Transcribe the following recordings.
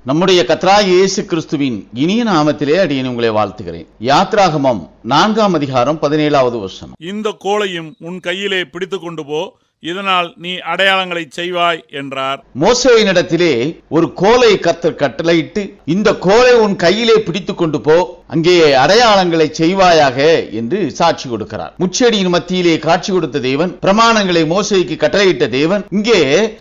நம்முடைய கர்த்தராகிய இயேசு கிறிஸ்துவின் இனிய நாமத்திலே அடியேன் உங்களை வாழ்த்துகிறேன். யாத்ராகமம் 4ஆம் அதிகாரம் 17வது வசனம். இந்த கோலையும் உன் கையிலே பிடித்துக் கொண்டு போ, இதனால் நீ அடையாளங்களை செய்வாய் என்றார். மோசேயினிடத்திலே ஒரு கோலை கர்த்தர் கட்டளையிட்டு, இந்த கோலை உன் கையிலே பிடித்துக் கொண்டு போ, அங்கே அடையாளங்களை செய்வாயாக என்று சாட்சி கொடுக்கிறார். முச்செடியின் மத்தியிலே காட்சி கொடுத்த தேவன், பிரமாணங்களை மோசேக்கு கட்டளையிட்ட தேவன், இங்கே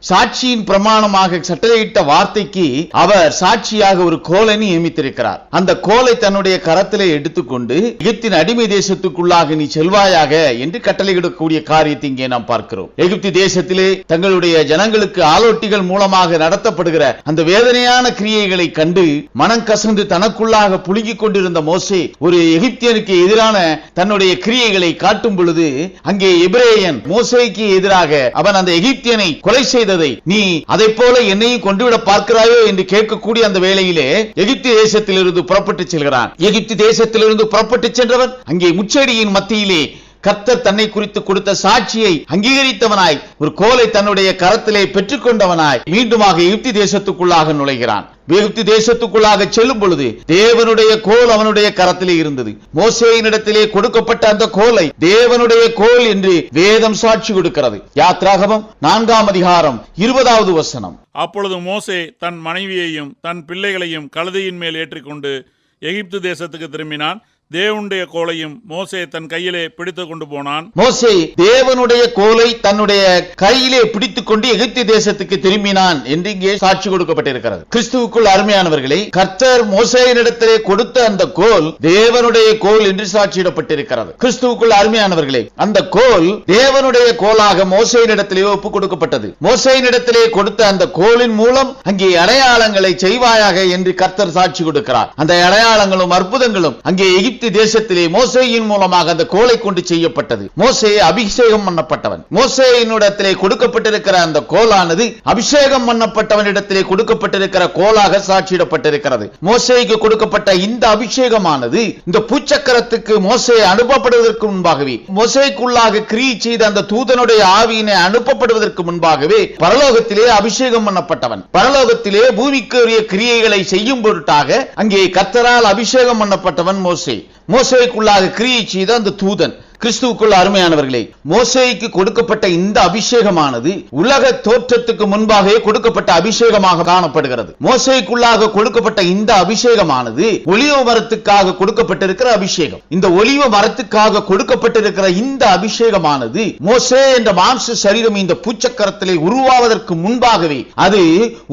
சாட்சியின் பிரமாணமாக கட்டளையிட்ட வார்த்தைக்கு அவர் சாட்சியாக ஒரு கோலை நியமித்திருக்கிறார். அந்த கோலை தன்னுடைய கரத்திலே எடுத்துக்கொண்டு எகிப்தின் அடிமை தேசத்துக்குள்ளாக நீ செல்வாயாக என்று கட்டளையிடக்கூடிய காரியத்தை இங்கே நாம் பார்க்கிறோம். எகிப்து தேசத்திலே தங்களுடைய ஜனங்களுக்கு ஆலோட்டிகள் மூலமாக நடத்தப்படுகிற அந்த வேதனையான கிரியைகளை கண்டு மனம் கசந்து தனக்குள்ளாக புழுங்கிக் கொண்டிருந்த மோசே ஒரு எகிப்தியனுக்கு எதிரான தன்னுடைய கிரியைகளை காட்டும் பொழுது, அங்கே எபிரேயன் மோசேக்கு எதிராக அவன் அந்த எகிப்தியனை கொலை செய்ததை நீ அதை போல என்னையும் கொண்டுவிட பார்க்கிறாயோ என்று கேட்கக்கூடிய அந்த வேளையிலே எகிப்து தேசத்திலிருந்து புறப்பட்டு செல்கிறான். எகிப்து தேசத்திலிருந்து புறப்பட்டு சென்றவன் அங்கே முச்செடியின் மத்தியிலே கர்த்தர் தன்னை குறித்து கொடுத்த சாட்சியை அங்கீகரித்தவனாய் ஒரு கோலை தன்னுடைய கரத்திலே பெற்றுக்கொண்டவனாய் மீண்டுமாக எகிப்து தேசத்துக்குள்ளாக நுழைகிறான். எகிப்து தேசத்துக்குள்ளாக செல்லும் பொழுது தேவனுடைய கோல் அவனுடைய கரத்திலே இருந்தது. மோசேயினிடத்திலே கொடுக்கப்பட்ட அந்த கோலை தேவனுடைய கோல் என்று வேதம் சாட்சி கொடுக்கிறது. யாத்ராகமம் 4ஆம் அதிகாரம் 20வது வசனம். அப்பொழுது மோசே தன் மனைவியையும் தன் பிள்ளைகளையும் கழுதையின் மேல் ஏற்றிக்கொண்டு எகிப்து தேசத்துக்கு திரும்பினான். தேவனுடைய கோலையும் மோசே தன் கையிலே பிடித்துக் கொண்டு போனான். மோசே தேவனுடைய கோலை தன்னுடைய கையிலே பிடித்துக் கொண்டு எகிப்து தேசத்துக்கு திரும்பினான் என்று இங்கே சாட்சி கொடுக்கப்பட்டிருக்கிறது. கிறிஸ்துவுக்குள் அருமையானவர்களை, கர்த்தர் மோசேயினிடத்திலே கொடுத்த அந்த கோல் தேவனுடைய கோல் என்று சாட்சியிடப்பட்டிருக்கிறது. கிறிஸ்துவுக்குள் அருமையானவர்களே, அந்த கோல் தேவனுடைய கோலாக மோசேயினிடத்திலே ஒப்புக் கொடுக்கப்பட்டது. மோசேயினிடத்திலே கொடுத்த அந்த கோலின் மூலம் அங்கே அடையாளங்களை செய்வாயாக என்று கர்த்தர் சாட்சி கொடுக்கிறார். அந்த அடையாளங்களும் அற்புதங்களும் அங்கே எகிப்து தேசத்திலே மோசேயின் மூலமாக அந்த கோலை கொண்டு செய்யப்பட்டது. மோசே அபிஷேகம் பண்ணப்பட்டவன். மோசேயினிடத்திலே கொடுக்கப்பட்டிருக்கிற அந்த கோலானது அபிஷேகம் பண்ணப்பட்டவனிடத்திலே கொடுக்கப்பட்டிருக்கிற கோலாக சாட்சியிடப்பட்டிருக்கிறது. மோசேக்கு கொடுக்கப்பட்ட இந்த அபிஷேகமானது இந்த பூச்சக்கரத்துக்கு மோசே அனுப்பப்படுவதற்கு முன்பாகவே, மோசேக்குள்ளாக கிரியை செய்த அந்த தூதனுடைய ஆவியினை அனுப்பப்படுவதற்கு முன்பாகவே பரலோகத்திலே அபிஷேகம் பண்ணப்பட்டவன். பரலோகத்திலே பூமிக்குரிய கிரியைகளை செய்யும் பொருட்டாக அங்கே கர்த்தரால் அபிஷேகம் பண்ணப்பட்டவன் மோசே. மோசேக்குள்ளாக கிரியை செய்த அந்த தூதன். கிறிஸ்துவுக்குள் அருமையானவர்களே, மோசேக்கு கொடுக்கப்பட்ட இந்த அபிஷேகமானது உலக தோற்றத்துக்கு முன்பாகவே கொடுக்கப்பட்ட அபிஷேகமாக காணப்படுகிறது. மோசேக்குள்ளாக கொடுக்கப்பட்ட இந்த அபிஷேகமானது ஒலிவ மரத்துக்காக கொடுக்கப்பட்டிருக்கிற அபிஷேகம். இந்த ஒலிவ மரத்துக்காக கொடுக்கப்பட்டிருக்கிற இந்த அபிஷேகமானது மோசே என்ற மாம்ச சரீரம் இந்த பூச்சக்கரத்திலே உருவாவதற்கு முன்பாகவே, அது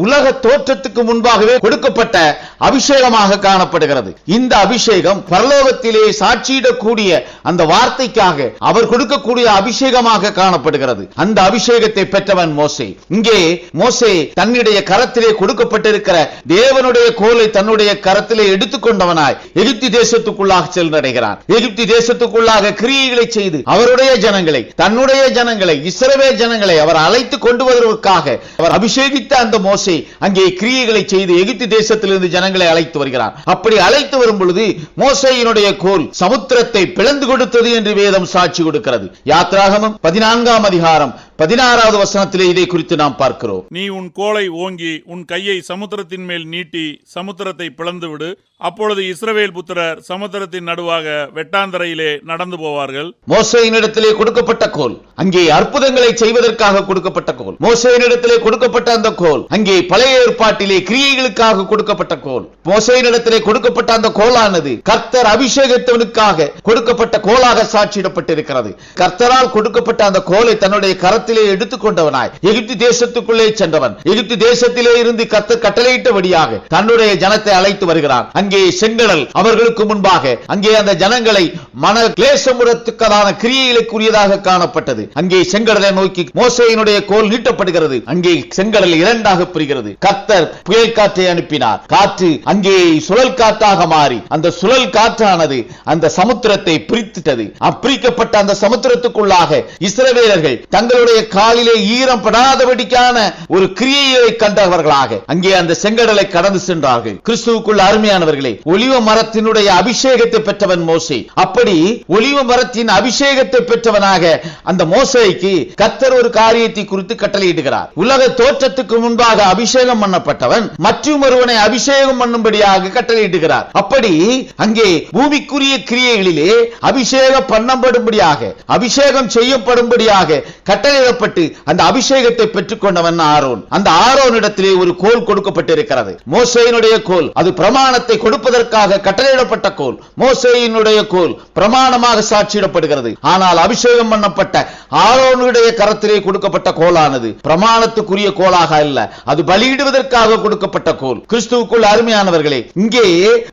உலக தோற்றத்துக்கு முன்பாகவே கொடுக்கப்பட்ட அபிஷேகமாக காணப்படுகிறது. இந்த அபிஷேகம் பரலோகத்திலே சாட்சியிடக்கூடிய அந்த வார்த்தை அவர் கொடுக்கக்கூடிய அபிஷேகமாக காணப்படுகிறது. அந்த அபிஷேகத்தை பெற்றவன் மோசே. இங்கே மோசே தன்னுடைய கரத்திலே கொடுக்கப்பட்டிருக்கிற தேவனுடைய கோலை தன்னுடைய கரத்திலே எடுத்துக்கொண்டவனாய் எகிப்து தேசத்துக்குள்ளாக சென்றடைகிறான். எகிப்து தேசத்துக்குள்ளாக கிரியைகளை செய்து அவருடைய ஜனங்களை, தன்னுடைய ஜனங்களை, இஸ்ரவேல் ஜனங்களை அவர் அழைத்து கொண்டு வருவதற்காக அவர் அபிஷேகித்த அந்த மோசே அங்கே கிரியைகளை செய்து எகிப்து தேசத்திலிருந்து ஜனங்களை அழைத்து வருகிறார். அப்படி அழைத்து வரும் பொழுது மோசேயினுடைய கோல் சமுத்திரத்தை பிளந்து கொடுத்தது என்று வேதம் சாட்சி கொடுக்கிறது. யாத்ராகமம் 14ஆம் அதிகாரம் 16வது வசனத்திலே இதை குறித்து நாம் பார்க்கிறோம். நீ உன் கோலை ஓங்கி உன் கையை சமுத்திரத்தின் மேல் நீட்டி சமுத்திரத்தை பிளந்து விடு. அப்பொழுது இஸ்ரவேல் புத்திரர் சமுத்திரத்தின் நடுவாக வெட்டாந்தரையிலே நடந்து போவார்கள். மோசேயினிடத்திலே கொடுக்கப்பட்ட கோல் அங்கே அற்புதங்களை செய்வதற்காக கொடுக்கப்பட்ட கோல். மோசேயினிடத்திலே கொடுக்கப்பட்ட அந்த கோல் அங்கே பழைய ஏற்பாட்டிலே கிரியைகளுக்காக கொடுக்கப்பட்ட கோல். மோசேயினிடத்திலே கொடுக்கப்பட்ட அந்த கோலானது கர்த்தர் அபிஷேகத்திற்காக கொடுக்கப்பட்ட கோலாக சாட்சியிடப்பட்டிருக்கிறது. கர்த்தரால் கொடுக்கப்பட்ட அந்த கோலை தன்னுடைய கரத்திலே எடுத்துக்கொண்டவனாய் எகிப்து தேசத்துக்குள்ளே சென்றவன். எகிப்து தேசத்திலே இருந்து கர்த்தர் கட்டளையிட்டபடியாக தன்னுடைய ஜனத்தை அழைத்து வருகிறான். அங்கே செங்கடல் அவர்களுக்கு முன்பாக அங்கே அந்த ஜனங்களை மன கிளேசமுறத்துக்கான கிரியைகளுக்குரியதாக காணப்பட்டது. அங்கே செங்கடலை நோக்கி மோசேயினுடைய கோல் நீட்டப்படுகிறது. அங்கே செங்கடல் இரண்டாக பிரிகிறது. கர்த்தர் புயல் காற்றை அனுப்பினார். காற்று அங்கே சுழல் காற்றாக மாறி அந்த சுழல் காற்றானது அந்த சமுத்திரத்தை பிரித்தது. அப்பிரிக்கப்பட்ட அந்த சமுத்திரத்துக்குள்ளாக இஸ்ரவேலர்கள் தங்களுடைய தங்களுடைய காலிலே ஈரம் படாதபடிக்கான ஒரு கிரியையை கண்டவர்களாக அங்கே அந்த செங்கடலை கடந்து சென்றார்கள். கிறிஸ்துவுக்குள் அருமையானவர்களே, ஒலிவ மரத்தினுடைய அபிஷேகத்தை பெற்றவன் மோசே. அப்படி ஒலிவ மரத்தின் அபிஷேகத்தை பெற்றவனாக அந்த மோசேக்கு கர்த்தர் ஒரு காரியத்தை குறித்து கட்டளையிடுகிறார். உலக தோற்றத்துக்கு முன்பாக அபிஷேகம் பண்ணப்பட்டவன் மற்றும் ஒருவனை அபிஷேகம் பண்ணும்படியாக கட்டளையிடுகிறார். அப்படி அங்கே பூமிக்குரிய கிரியைகளிலே அபிஷேகம் பண்ணப்படும்படியாக, அபிஷேகம் செய்யப்படும்படியாக கட்டளையிடப்பட்டு அந்த அபிஷேகத்தை பெற்றுக் கொண்டவன் ஆரோன். அந்த ஆரோனிடத்திலே ஒரு கோல் கொடுக்கப்பட்டிருக்கிறது, மோசேயினுடைய கோல். அது பிரமாணத்தை கொடுப்பதற்காக கட்டளையிடப்பட்ட கோல். மோசேயினுடைய கோல் பிரமாணமாக சாட்சியிடப்படுகிறது. ஆனால் அபிஷேகம் பண்ணப்பட்ட ஆரோனுடைய கரத்திலே கொடுக்கப்பட்ட கோலானது பிரமாணத்துக்குரிய கோலாக அல்ல, அது பலியிடுவதற்காக கொடுக்கப்பட்ட கோல். கிறிஸ்துவுக்குள் அருமையானவர்களே, இங்கே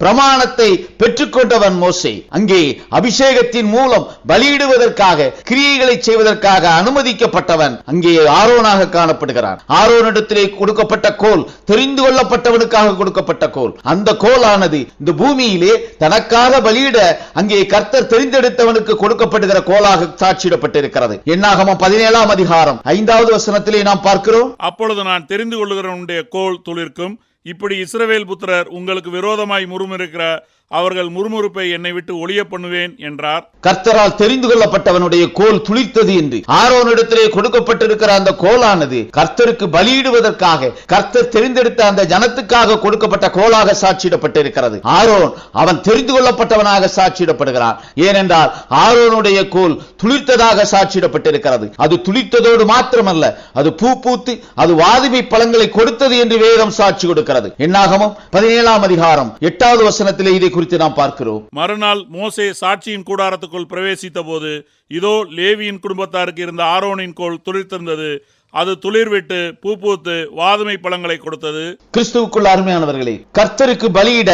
பிரமாணத்தை பெற்றுக்கொண்டவன் மோசே. அங்கே அபிஷேகத்தின் மூலம் பலியிடுவதற்காக, கிரியைகளை செய்வதற்காக அனுமதிக்கப்பட்டவன் அங்கே ஆரோனாக காணப்படுகிறான். ஆரோனிடத்திலே கொடுக்கப்பட்ட கோல் தெரிந்து கொள்ளப்பட்டவனுக்காக கொடுக்கப்பட்ட கோல். அந்த கோலானது இந்த பூமியிலே தனக்காக பலியிட அங்கே கர்த்தர் தெரிந்தெடுத்தவனுக்கு கொடுக்கப்படுகிற கோலாக சாட்சியிடப்பட்டிருக்கிறது. என்னாகமம் 17ஆம் அதிகாரம் 5வது வசனத்திலே நாம் பார்க்கிறோம். அப்பொழுது நான் தெரிந்து கொள்ளுகிறவனுடைய கோல் துளிர்க்கும். இப்படி இஸ்ரவேல் புத்திரர் உங்களுக்கு விரோதமாய் முறுமுறுக்கிற அவர்கள் முறுமுறுப்பை என்னை விட்டு ஒளிய பண்ணுவேன் என்றார். கர்த்தரால் தெரிந்து கொள்ளப்பட்டவனுடைய கோல் துளிர்த்தது என்று ஆரோனிடத்திலே கொடுக்கப்பட்டிருக்கிற அந்த கோலானது கர்த்தருக்கு பலியிடுவதற்காக, கர்த்தர் தெரிந்தெடுத்த அந்த ஜனத்துக்காக கொடுக்கப்பட்ட கோலாக சாட்சியிடப்பட்டிருக்கிறது. ஆரோன் அவன் தெரிந்து கொள்ளப்பட்டவனாக சாட்சியிடப்படுகிறான். ஏனென்றால் ஆரோனுடைய கோல் துளிர்த்ததாக சாட்சியிடப்பட்டிருக்கிறது. அது துளிர்த்ததோடு மாத்திரமல்ல, அது பூ பூத்து அது வாதுமை பழங்களை கொடுத்தது என்று வேதம் சாட்சி கொடுக்கிறது. என்னாகமம் 17ஆம் அதிகாரம் 8வது வசனத்திலே இதை குறித்து நாம் பார்க்கிறோம். மறுநாள் மோசே சாட்சியின் கூடாரத்துக்குள் பிரவேசித்த போது இதோ லேவியின் குடும்பத்தாருக்கு இருந்த ஆரோனின் கோல் துளிர்த்திருந்தது. அது துளிர்விட்டு பூ பூத்து வாதுமை பழங்களை கொடுத்தது. கிறிஸ்துவுக்குள் அருமையானவர்களே, கர்த்தருக்கு பலியிட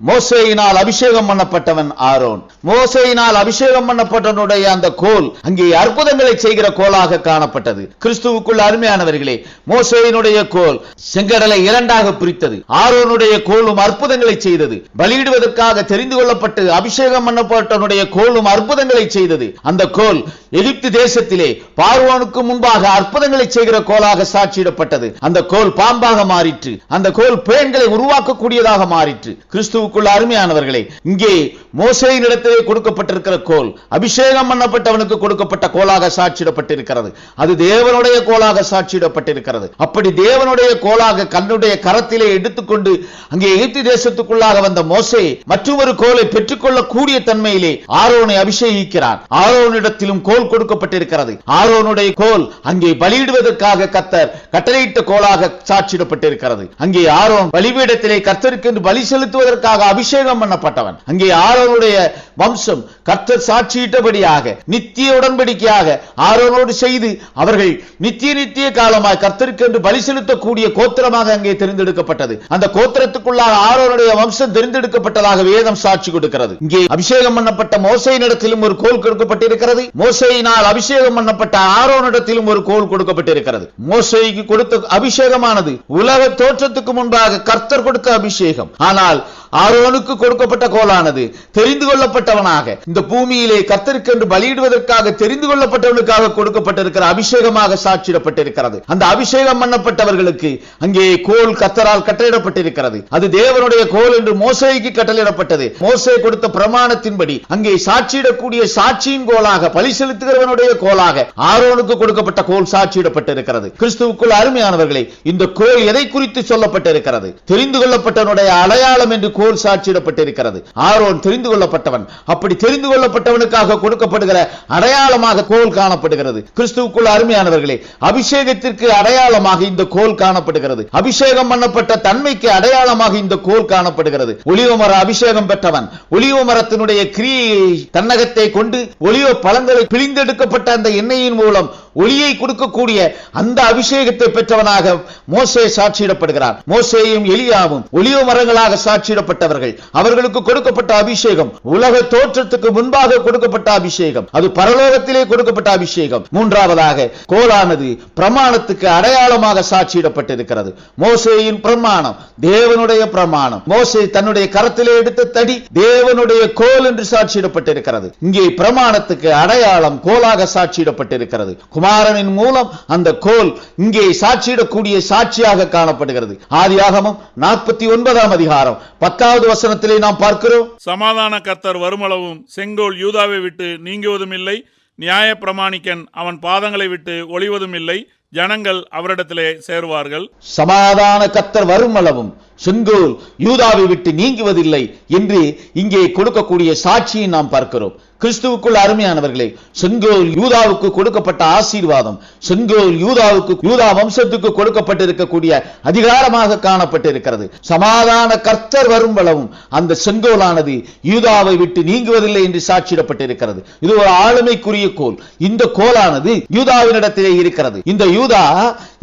மோசேயினால் அபிஷேகம் பண்ணப்பட்டவன் ஆரோன். மோசேயினால் அபிஷேகம் பண்ணப்பட்டவனுடைய அந்த கோல் அங்கே அற்புதங்களை செய்கிற கோலாக காணப்பட்டது. கிறிஸ்துவுக்குள் அருமையானவர்களே, மோசேயினுடைய கோல் செங்கடலை இரண்டாக பிரித்தது. ஆரோனுடைய கோலும் அற்புதங்களை செய்தது. பலியிடுவதற்காக தெரிந்து கொள்ளப்பட்டு அபிஷேகம் பண்ணப்பட்டவனுடைய கோலும் அற்புதங்களை செய்தது. அந்த கோல் எகிப்து தேசத்திலே பார்வோனுக்கு முன்பாக அற்புதங்களை செய்கிற கோலாக சாட்சியிடப்பட்டது. அந்த கோல் பாம்பாக மாறிற்று. அந்த கோல் பேன்களை உருவாக்கக்கூடியதாக மாறிற்று. கிறிஸ்துவுக்குள் அருமையானவர்களே, இங்கே மோசேயினிடத்திலே கொடுக்கப்பட்டிருக்கிற கோல் அபிஷேகம் பண்ணப்பட்டவனுக்கு கொடுக்கப்பட்ட கோலாக சாட்சியிடப்பட்டிருக்கிறது. அது தேவனுடைய கோலாக சாட்சியிடப்பட்டிருக்கிறது. அப்படி தேவனுடைய கோலாக கண்ணுடைய கரத்திலே எடுத்துக்கொண்டு அங்கே எகிப்து தேசத்துக்குள்ளாக வந்த மோசே மற்றொரு கோலை பெற்றுக்கொள்ளக்கூடிய தன்மையிலே ஆரோனை அபிஷேகிக்கிறான். ஆரோனிடத்திலும் கோல் கொடுக்கப்பட்டிருக்கிறது. ஆரோனுடைய கோல் அங்கே பலியிடுவதற்காக கர்த்தர் கட்டளையிட்ட கோலாக சாட்சியிடப்பட்டிருக்கிறது. அங்கே ஆரோன் பலிபீடத்திலே கர்த்தருக்கு என்று பலி செலுத்துவதற்காக அபிஷேகம் பண்ணப்பட்டவன். அங்கே ஆரோனுடைய வம்சம் கர்த்தர் சாட்சியிட்டபடியாக நித்திய உடன்படிக்கையாக ஆரோனோடு செய்து அவர்கள் நித்திய காலமாய் கர்த்தருக்கு என்று பலி செலுத்தக்கூடிய கோத்திரமாக அங்கே தெரிந்தெடுக்கப்பட்டது. அந்த கோத்திரத்துக்குள்ளாக ஆரோனுடைய வம்சம் தெரிந்தெடுக்கப்பட்டதாக வேதம் சாட்சி கொடுக்கிறது. இங்கே அபிஷேகம் பண்ணப்பட்ட மோசேயினிடத்திலும் ஒரு கோல் கொடுக்கப்பட்டிருக்கிறது. மோசேயினால் அபிஷேகம் பண்ணப்பட்ட ஆரோனிடத்திலும் ஒரு கோல் கொடுக்கப்பட்டிருக்கிறது. மோசேக்கு கொடுத்த அபிஷேகமானது உலக தோற்றத்துக்கு முன்பாக கர்த்தர் கொடுத்த அபிஷேகம். ஆனால் ஆரோனுக்கு கொடுக்கப்பட்ட கோலானது தெரிந்து கொள்ளப்பட்டவனாக இந்த பூமியிலே கர்த்தருக்கு என்று பலியிடுவதற்காக தெரிந்து கொள்ளப்பட்டவனுக்காக கொடுக்கப்பட்டிருக்கிற அபிஷேகமாக சாட்சியிடப்பட்டிருக்கிறது. அந்த அபிஷேகம் பண்ணப்பட்டவர்களுக்கு அங்கே கோல் கர்த்தரால் கட்டளையிடப்பட்டிருக்கிறது. அது தேவனுடைய கோல் என்று மோசேக்கு கட்டளையிடப்பட்டது. மோசே கொடுத்த பிரமாணத்தின்படி அங்கே சாட்சியிடக்கூடிய சாட்சியின் கோலாக, பலி செலுத்துகிறவனுடைய கோலாக ஆரோனுக்கு கொடுக்கப்பட்ட கோல் சாட்சியிடப்பட்டிருக்கிறது. கிறிஸ்துவுக்குள் அருமையானவர்களே, இந்த கோல் எதை குறித்து சொல்லப்பட்டிருக்கிறது? தெரிந்து கொள்ளப்பட்டவனுடைய அடையாளம் என்று கோல் சாட்சியிடப்பட்டிருக்கிறது. ஆரோன் தெரிந்து கொள்ளப்பட்டவன். அப்படி தெரிந்து கொள்ளப்பட்டவனுக்காக கொடுக்கப்படுகிற அடையாளமாக கோல் காணப்படுகிறது. கிறிஸ்துவுக்குள் அருமையானவர்களே, அபிஷேகத்திற்கு அடையாளமாக இந்த கோல் காணப்படுகிறது. அபிஷேகம் பண்ணப்பட்ட தன்மைக்கு அடையாளமாக இந்த கோல் காணப்படுகிறது. ஒலிவ மர அபிஷேகம் பெற்றவன் ஒலிவ மரத்தினுடைய கிரியையை தன்னகத்தை கொண்டு ஒலிவ பழங்களை பிழிந்தெடுக்கப்பட்ட அந்த எண்ணெயின் மூலம் ஒளியை கொடுக்கக்கூடிய அந்த அபிஷேகத்தை பெற்றவனாக மோசே சாட்சியிடப்படுகிறார். மோசேயும் எலியாவும் ஒலிவ மரங்களாக சாட்சியிட சாட்சியிடப்பட்டவர்கள். அவர்களுக்கு கொடுக்கப்பட்ட அபிஷேகம் உலக தோற்றத்துக்கு முன்பாக கொடுக்கப்பட்ட அபிஷேகம், அது பரலோகத்திலே கொடுக்கப்பட்ட அபிஷேகம். மூன்றாவதாக கோலானது பிரமாணத்துக்கு அடையாளமாக சாட்சியிடப்பட்டிருக்கிறது. மோசேயின் பிரமாணம் தேவனுடைய பிரமாணம். மோசே தன்னுடைய கரத்திலே எடுத்த தடி தேவனுடைய கோல் என்று சாட்சியிடப்பட்டிருக்கிறது. இங்கே பிரமாணத்துக்கு அடையாளம் கோலாக சாட்சியிடப்பட்டிருக்கிறது. குமாரனின் மூலம் அந்த கோல் இங்கே சாட்சியிடக்கூடிய சாட்சியாக காணப்படுகிறது. ஆதியாகமம் 49 அதிகாரம் 10வது வசனத்திலே நாம் பார்க்கிறோம், சமாதான கர்த்தர் வருமளவும் செங்கோல் யூதாவை விட்டு நீங்குவதும் இல்லை, நியாய பிரமாணிக்கன் அவன் பாதங்களை விட்டு ஒளிவதும் இல்லை, ஜனங்கள் அவரிடத்திலே சேருவார்கள். சமாதான கர்த்தர் வருமளவும் செங்கோல் யூதாவை விட்டு நீங்குவதில்லை என்று இங்கே கொடுக்கக்கூடிய சாட்சியை நாம் பார்க்கிறோம். கிறிஸ்துவுக்குள் அருமையானவர்களே, செங்கோல் யூதாவுக்கு கொடுக்கப்பட்ட ஆசீர்வாதம், செங்கோல் யூதாவுக்கு யூதா வம்சத்துக்கு கொடுக்கப்பட்டிருக்கக்கூடிய அதிகாரமாக காணப்பட்டிருக்கிறது. சமாதான கர்த்தர் வரும்பளவும் அந்த செங்கோலானது யூதாவை விட்டு நீங்குவதில்லை என்று சாட்சியிடப்பட்டிருக்கிறது. இது ஒரு ஆளுமைக்குரிய கோல். இந்த கோலானது யூதாவினிடத்திலே இருக்கிறது. இந்த யூதா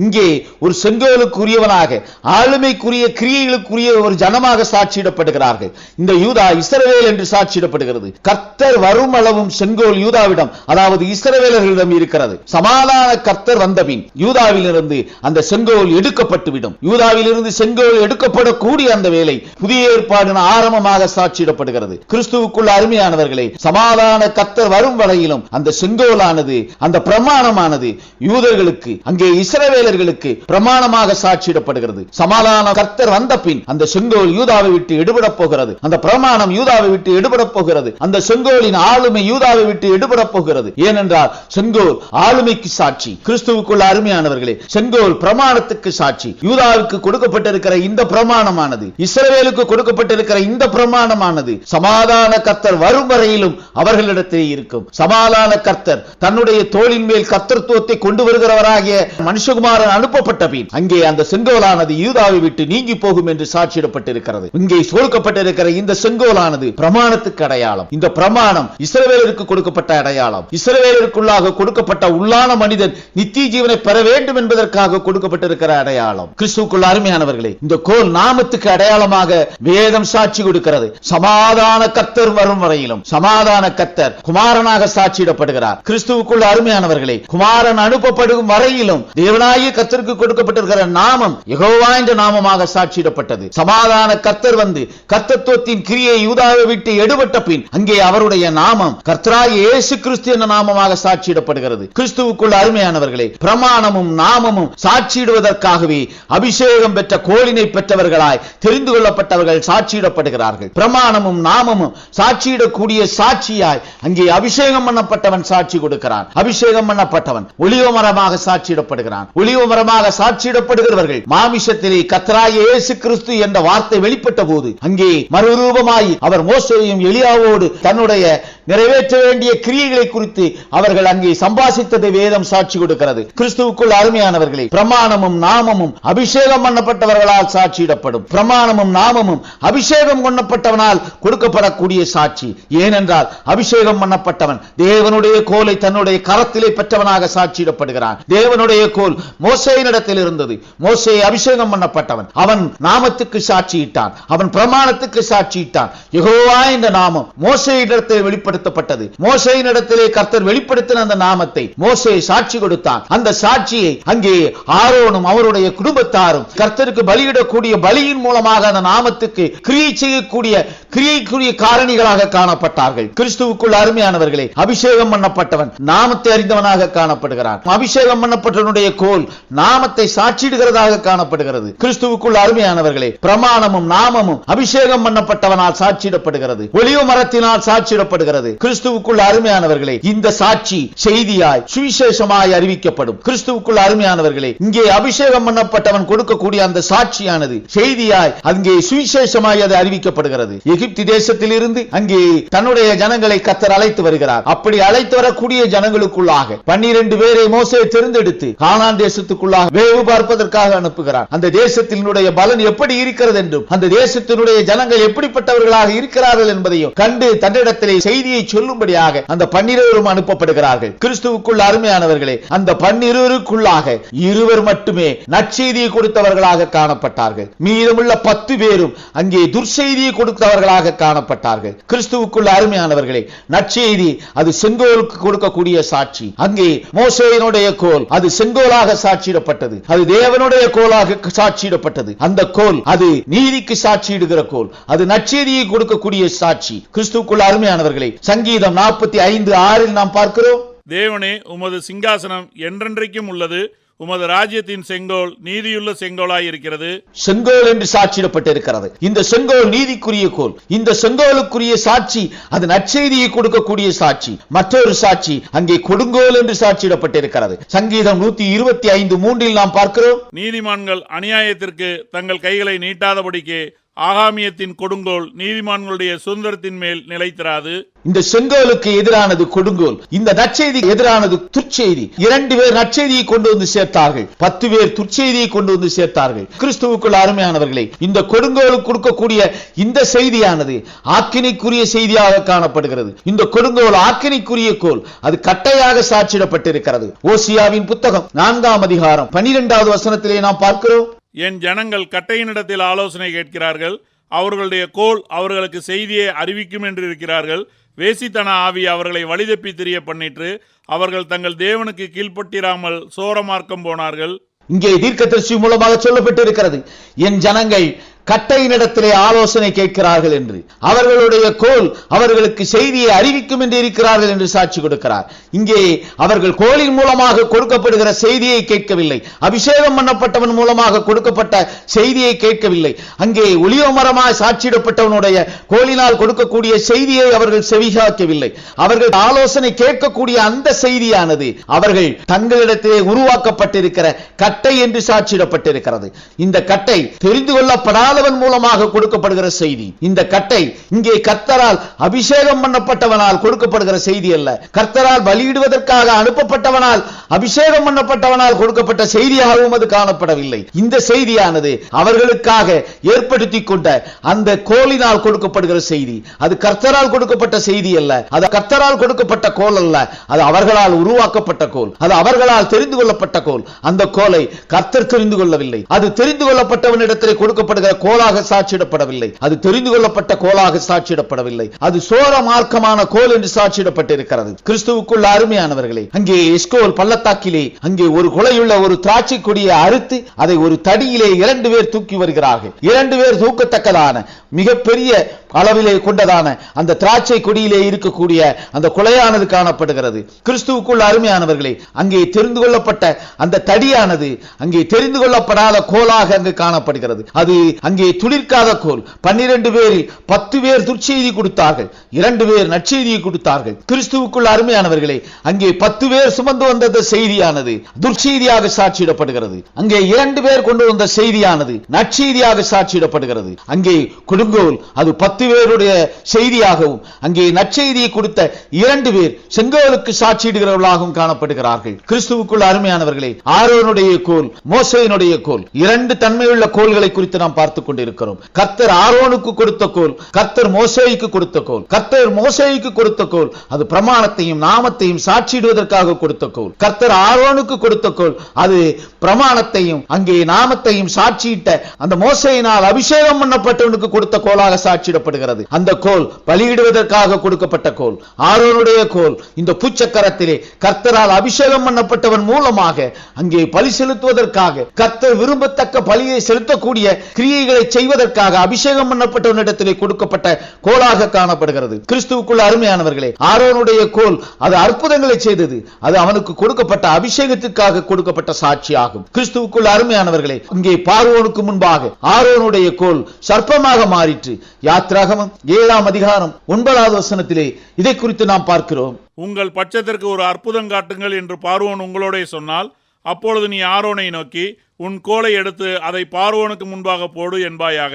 இங்கே ஒரு செங்கோலுக்குரியவனாக, ஆளுமைக்குரிய கிரியைகளுக்குரிய ஒரு ஜனமாக சாட்சியிடப்படுகிறார்கள். இந்த யூதா இஸ்ரவேல் என்று சாட்சியிடப்படுகிறது. கர்த்தர் வருமளவும் செங்கோல் யூதாவிடம், அதாவது இஸ்ரவேலர்களிடம் இருக்கிறது. சமாதான கர்த்தர் வந்தபின் யூதாவிலிருந்து அந்த செங்கோல் எடுக்கப்பட்டுவிடும். யூதாவிலிருந்து செங்கோல் எடுக்கப்படக்கூடிய அந்த வேலை புதிய ஏற்பாடின் ஆரம்பமாக சாட்சியிடப்படுகிறது. கிறிஸ்துவுக்குள் அருமையானவர்களே, சமாதான கர்த்தர் வரும் வரையிலும் அந்த செங்கோலானது, அந்த பிரமாணமானது யூதர்களுக்கு, அங்கே இஸ்ரவேலர்களுக்கு பிரமாணமாக சாட்சியிடப்படுகிறது. சமாதான கர்த்தர் வந்த பின் அந்த செங்கோல் யூதாவை விட்டு எடுபட போகிறது. அந்த பிரமாணம் யூதாவை விட்டு எடுபட போகிறது. அந்த செங்கோலின் ஆளுமை யூதாவை விட்டு எடுபட போகிறது. ஏனென்றால் செங்கோல் ஆளுமைக்கு சாட்சி. கிறிஸ்துவுக்குள் அருமையானவர்களே, செங்கோல் பிரமாணத்துக்கு சாட்சி. யூதாவுக்கு கொடுக்கப்பட்டிருக்கிற இந்த பிரமாணமானது, இஸ்ரவேலுக்கு கொடுக்கப்பட்டிருக்கிற இந்த பிரமாணமானது சமாதான கர்த்தர் வரும் வரையிலும் அவர்களிடத்திலே இருக்கும். சமாதான கர்த்தர் தன்னுடைய தோளின் மேல் கர்த்தத்துவத்தை கொண்டு வருகிறவராகிய மனுஷகுமாரன் அனுப்பப்பட்ட பின் அங்கே அந்த செங்கோலானது யூதாவை விட்டு நீங்கி போகும் என்று சாட்சியிடப்பட்டிருக்கிறது. இங்கே கொடுக்கப்பட்டிருக்கிற இந்த செங்கோலானது பிரமாணத்துக்கு அடையாளம். இந்த பிரமாணம் இஸ்ரவேலருக்கு கொடுக்கப்பட்ட அடையாளம். இஸ்ரவேலருக்குள்ளாக கொடுக்கப்பட்ட உள்ளான மனிதன் நித்திய ஜீவனை பெற வேண்டும் என்பதற்காக கொடுக்கப்பட்டிருக்கிற அடையாளம். கிறிஸ்துவுக்குள் அருமையானவர்களே, இந்த கோல் நாமத்துக்கு அடையாளமாக வேதம் சாட்சி கொடுக்கிறது. சமாதான கர்த்தர் வரும் வரையிலும் சமாதான கர்த்தர் குமாரனாக சாட்சியிடப்படுகிறார். கிறிஸ்துவுக்குள் அருமையானவர்களே, குமாரன் அனுப்பப்படும் வரையிலும் தேவனாகிய கர்த்தருக்கு கொடுக்கப்பட்டிருக்கிற நாமம் யெகோவா என்ற நாமமாக சாட்சியிடப்பட்டது. சமாதான கர்த்தர் வந்து கர்த்தத்துவத்தின் கிரியை யூதாவை விட்டு எடுபட்ட பின் அங்கே அவருடைய நாமம் கர்த்தராகிய இயேசு கிறிஸ்து என்ற நாமமாக சாட்சியிடப்படுகிறது. கிறிஸ்துவுக்குள் அருமையானவர்களே, பிரமாணமும் நாமமும் சாட்சியிடுவதற்காகவே அபிஷேகம் பெற்ற கோலினை பெற்றவர்களாய் தெரிந்து கொள்ளப்பட்டவர்கள் சாட்சியிடப்படுகிறார்கள். பிரமாணமும் நாமமும் சாட்சியிடக்கூடிய சாட்சியாய் அங்கே அபிஷேகம் பண்ணப்பட்டவன் சாட்சி கொடுக்கிறான். அபிஷேகம் பண்ணப்பட்டவன் ஒலிவ மரமாக சாட்சியிடப்படுகிறான். ஒலிவ மரமாக சாட்சியிடப்படுகிறவர்கள் மாமிசத்திலே கர்த்தராகிய இயேசு கிறிஸ்து என்ற வார்த்தை வெளிப்பட்ட போது அங்கே மறுரூபமாய் அவர் மோசேயும் எலியாவோடு தன்னுடைய நிறைவேற்ற வேண்டிய கிரியைகளை குறித்து அவர்கள் அங்கே சம்பாசித்ததை வேதம் சாட்சி கொடுக்கிறது. கிறிஸ்துவுக்குள் அருமையானவர்களே, பிரமாணமும் நாமமும் அபிஷேகம் பண்ணப்பட்டவர்களால் சாட்சியிடப்படும். பிரமாணமும் நாமமும் அபிஷேகம் பண்ணப்பட்டவனால் கொடுக்கப்படக்கூடிய சாட்சி. ஏனென்றால் அபிஷேகம் பண்ணப்பட்டவன் தேவனுடைய கோலை தன்னுடைய கரத்திலே பெற்றவனாக சாட்சியிடப்படுகிறான். தேவனுடைய கோல் மோசேயினிடத்தில் இருந்தது. மோசே அபிஷேகம் பண்ணப்பட்டவன். அவன் நாமத்துக்கு சாட்சியிட்டான். அவன் பிரமாணத்துக்கு சாட்சியிட்டான். யெகோவா என்ற நாமம் மோசேயினிடத்தில் வெளிப்படுத்தப்பட்டது. மோசேயினிடத்திலே கர்த்தர் வெளிப்படுத்தின அந்த நாமத்தை மோசே சாட்சி கொடுத்தான். அந்த சாட்சியை அங்கே ஆரோனும் அவருடைய குடும்பத்தாரும் கர்த்தருக்கு பலியிடக்கூடிய பலியின் மூலமாக அந்த நாமத்துக்கு கிரியை செய்யக்கூடிய கிரியைக்குரிய காரணிகளாக காணப்பட்டார்கள். கிறிஸ்துவுக்குள் அருமையானவர்களே, அபிஷேகம் பண்ணப்பட்டவன் நாமத்தை அறிந்தவனாக காணப்படுகிறான். அபிஷேகம் பண்ணப்பட்டவனுடைய கோல் நாமத்தை சாட்சியிடுகிறதாக காணப்படுகிறது. கிறிஸ்துவுக்குள் அருமையானவர்களே, பிரமாணமும் நாமமும் அபிஷேகம் பண்ணப்பட்டவனால் சாட்சியிடப்படுகிறது. ஒலிவ மரத்தினால் சாட்சியிடப்படுகிறது. கிறிஸ்துவுக்குள் அருமையானவர்களே, இந்த சாட்சி செய்தியாய் சுவிசேஷமாய் அறிவிக்கப்படும். கிறிஸ்துவுக்குள் அருமையானவர்களே, இங்கே அபிஷேகம் பண்ணப்பட்டவன் கொடுக்கக்கூடிய அந்த சாட்சியானது செய்தியாய் அங்கே சுவிசேஷமாய் அது அறிவிக்கப்படுகிறது. எகிப்து தேசத்தில் இருந்து அங்கே தன்னுடைய ஜனங்களை கர்த்தர் அழைத்து வருகிறார். அப்படி அழைத்து வரக்கூடிய ஜனங்களுக்குள்ளாக 12 பேரை மோசே தேர்ந்தெடுத்து கானான் தேசத்துக்குள்ளாக வேவு பார்ப்பதற்காக அனுப்புகிறார். அந்த தேசத்தினுடைய பலன் எப்படி இருக்கிறது என்றும் அந்த தேசத்தினுடைய ஜனங்கள் எப்படிப்பட்டவர்களாக இருக்கிறார்கள் என்பதையும் கண்டு தன்னிடத்திலே செய்தி செய்தியை சொல்லும்படியாக அந்த 12 அனுப்பப்படுகிறார்கள். கிறிஸ்துவுக்குள் அருமையானவர்களே, அந்த 12க்குள்ளாக 2 மட்டுமே நற்செய்தியை கொடுத்தவர்களாக காணப்பட்டார்கள். மீதமுள்ள 10 பேரும் அங்கே துர்செய்தியை கொடுத்தவர்களாக காணப்பட்டார்கள். கிறிஸ்துவுக்குள் அருமையானவர்களே, நற்செய்தி அது செங்கோலுக்கு கொடுக்கக்கூடிய சாட்சி. அங்கே மோசேயினுடைய கோல் அது செங்கோலாக சாட்சியிடப்பட்டது, அது தேவனுடைய கோலாக சாட்சியிடப்பட்டது. அந்த கோல் அது நீதிக்கு சாட்சியிடுகிற கோல், அது நற்செய்தியை கொடுக்கக்கூடிய சாட்சி. கிறிஸ்துவுக்குள் அருமையானவர்களே, சங்கீதம் 45:6 நாம் பார்க்கிறோம், தேவனே உமது சிங்காசனம் என்றென்றைக்கும் உள்ளது, உமது ராஜ்யத்தின் செங்கோல் நீதியுள்ள செங்கோலாய் இருக்கிறது. செங்கோல் என்று சாட்சியிடப்பட்டிருக்கிறது. இந்த செங்கோல் நீதிக்குரிய கோல். இந்த செங்கோலுக்குரிய சாட்சி அது நற்செய்தியை கொடுக்கக்கூடிய சாட்சி. மற்றொரு சாட்சி அங்கே கொடுங்கோல் என்று சாட்சியிடப்பட்டிருக்கிறது. சங்கீதம் 125:3 நாம் பார்க்கிறோம், நீதிமான்கள் அநியாயத்திற்கு தங்கள் கைகளை நீட்டாதபடிக்கு ஆகாமியத்தின் கொடுங்கோல் நீதிமான்களுடைய சுதந்திரத்தின் மேல் நிலைத்திராது. இந்த செங்கோலுக்கு எதிரானது கொடுங்கோல், இந்த நற்செய்தி எதிரானது துர்ச்செய்தி. 2 பேர் நற்செய்தியை கொண்டு வந்து சேர்த்தார்கள், 10 பேர் துர்ச்செய்தியை கொண்டு வந்து சேர்த்தார்கள். கிறிஸ்துவுக்குள் அருமையானவர்களே, இந்த கொடுங்கோலுக்கு கொடுக்கக்கூடிய இந்த செய்தியானது ஆக்கினைக்குரிய செய்தியாக காணப்படுகிறது. இந்த கொடுங்கோல் ஆக்கினைக்குரிய கோல், அது கட்டையாக சாட்சியிடப்பட்டிருக்கிறது. ஓசியாவின் புத்தகம் 4ஆம் அதிகாரம் 12வது வசனத்திலே நாம் பார்க்கிறோம், என் ஜனங்கள் கட்டையினிடத்தில் ஆலோசனை கேட்கிறார்கள், அவர்களுடைய கோல் அவர்களுக்கு செய்தியை அறிவிக்கும் என்று இருக்கிறார்கள். வேசித்தன ஆவி அவர்களை வழிதப்பி திரிய பண்ணிற்று, அவர்கள் தங்கள் தேவனுக்கு கீழ்ப்பட்டிராமல் சோரமார்க்கம் போனார்கள். இங்கே தீர்க்கதரிசி மூலமாக சொல்லப்பட்டிருக்கிறது, என் ஜனங்கள் கட்டையினிடத்திலே ஆலோசனை கேட்கிறார்கள் என்று. அவர்களுடைய கோல் அவர்களுக்கு செய்தியை அறிவிக்கும் என்று இருக்கிறார்கள் என்று சாட்சி கொடுக்கிறார். இங்கே அவர்கள் கோலின் மூலமாக கொடுக்கப்படுகிற செய்தியை கேட்கவில்லை, அபிஷேகம் பண்ணப்பட்டவன் மூலமாக கொடுக்கப்பட்ட செய்தியை கேட்கவில்லை. அங்கே ஒலிவ மரமாய் சாட்சியிடப்பட்டவனுடைய கோலினால் கொடுக்கக்கூடிய செய்தியை அவர்கள் செவிசாய்க்கவில்லை. அவர்கள் ஆலோசனை கேட்கக்கூடிய அந்த செய்தியானது அவர்கள் தங்களிடத்திலே உருவாக்கப்பட்டிருக்கிற கட்டை என்று சாட்சியிடப்பட்டிருக்கிறது. இந்த கட்டை தெரிந்து கொள்ளப்படாத மூலமாக கொடுக்கப்படுகிற செய்தி. இந்த கட்டை இங்கே கர்த்தரால் அபிஷேகம் பண்ணப்பட்டவனால் கொடுக்கப்படுகிற செய்தி அல்ல, கர்த்தரால் பலியிடுவதற்காக அனுப்பப்பட்டவனால் அபிஷேகம் பண்ணப்பட்டவனால் கொடுக்கப்பட்ட செய்தியாகவும் அது காணப்படவில்லை. இந்த செய்தியானது அவர்களுக்காக ஏற்படுத்திக் கொண்ட அந்த கோலினால் கொடுக்கப்படுகிற செய்தி. அது கர்த்தரால் கொடுக்கப்பட்ட செய்தி அல்ல, அது கர்த்தரால் கொடுக்கப்பட்ட கோல் அல்ல, அது அவர்களால் உருவாக்கப்பட்ட கோல், அது அவர்களால் தெரிந்து கொள்ளப்பட்ட கோல். அந்த கோலை கர்த்தர் தெரிந்து கொள்ளவில்லை, அது தெரிந்து கொள்ளப்பட்டவனிடத்திலே கொடுக்கப்படுகிற கோலாக சாட்சியிடப்படவில்லை, அது தெரிந்து கொள்ளப்பட்ட கோலாக சாட்சியிடப்படவில்லை, அது சோர மார்க்கமான கோல் என்று சாட்சியிடப்பட்டிருக்கிறது. கிறிஸ்துவுக்குள் அருமையானவர்களே, அங்கே எஸ்கோல் பள்ளத்தாக்கிலே அங்கே ஒரு கொலையுள்ள ஒரு திராட்சை கொடியை அறுத்து அதை ஒரு தடியிலே 2 பேர் தூக்கி வருகிறார்கள். 2 பேர் தூக்கத்தக்கதான மிகப்பெரிய அளவிலே கொண்டதான அந்த திராட்சை கொடியிலே இருக்கக்கூடிய அந்த கொலையானது காணப்படுகிறது. கிறிஸ்துவுக்குள் அருமையானவர்களே, அங்கே தெரிந்து கொள்ளப்பட்ட அந்த தடியானது அங்கே தெரிந்து கொள்ளப்படாத கோலாக அங்கு காணப்படுகிறது. அது அங்கே துளிர்க்காத கோல். 12 பேரில் 10 பேர் துர்ச்செய்தி கொடுத்தார்கள், 2 பேர் நற்செய்தியை கொடுத்தார்கள். கிறிஸ்துவுக்குள் அருமையானவர்களே, அங்கே 10 பேர் சுமந்து வந்த செய்தியானது துர்ச்செய்தியாக சாட்சியிடப்படுகிறது. அங்கே 2 பேர் கொண்டு வந்த செய்தியானது நற்செய்தியாக சாட்சியிடப்படுகிறது. அங்கே கொடுங்கோல் அது 10 பேருடைய செய்தியாகவும், அங்கே நற்செய்தியை கொடுத்த 2 பேர் செங்கோலுக்கு சாட்சியிடுகிறவர்களாகவும் காணப்படுகிறார்கள். கிறிஸ்துவுக்குள் அருமையானவர்களே, ஆரோனுடைய கோல், மோசேயினுடைய கோல், 2 தன்மையுள்ள கோல்களை குறித்து நாம் பார்த்துக் கொண்டிருக்கிறோம். கர்த்தர் ஆரோனுக்கு கொடுத்த கோல், கர்த்தர் மோசேய்க்கு கொடுத்த கோல். கர்த்தர் மோசேய்க்கு கொடுத்த கோல் அது பிரமாணத்தையும் நாமத்தையும் சாட்சியிடுவதற்காக கொடுத்த கோல். கர்த்தர் ஆரோனுக்கு கொடுத்த கோல் அது பிரமாணத்தையும் அங்கே நாமத்தையும் சாட்சியிட்ட அந்த மோசேயினால் அபிஷேகம் பண்ணப்பட்டவனுக்கு கொடுத்த கோலாக சாட்சியிடப்படுகிறது. அந்த கோல் பலியிடுவதற்காக கொடுக்கப்பட்ட கோல். ஆரோனுடைய கோல் இந்த பூச்சக்கரத்திலே கர்த்தரால் அபிஷேகம் பண்ணப்பட்டவன் மூலமாக அங்கே பலி செலுத்துவதற்காக, கர்த்தர் விரும்பத்தக்க பலியை செலுத்தக்கூடிய கிரியைகளை செய்வதற்காக அபிஷேகம் பண்ணப்பட்டவனிடத்திலே கொடுக்கப்பட்ட கோலாக காணப்படுகிறது. கிறிஸ்துவுக்குள் அருமையானவர்களே, ஆரோனுடைய கோல் அது அற்புதங்களை செய்தது, அது அவனுக்கு கொடுக்கப்பட்ட அபிஷேகத்திற்காக கொடுக்கப்பட்ட சாட்சியாகும். கிறிஸ்துவுக்குள் அருமையானவர்களே, அங்கே பார்வோனுக்கு முன்பாக ஆரோனுடைய கோல் சர்ப்பமாக மாறிற்று. யாத்திராகமம் 7ஆம் அதிகாரம் 9வது வசனத்திலே இதை குறித்து நாம் பார்க்கிறோம். உங்கள் பட்சத்திற்கு ஒரு அற்புதம் காட்டுங்கள் என்று பார்வோன் உங்களோட சொன்னால், அப்பொழுது நீ ஆரோனை நோக்கி உன் கோலை எடுத்து அதை பார்வோனுக்கு முன்பாக போடு என்பாயாக,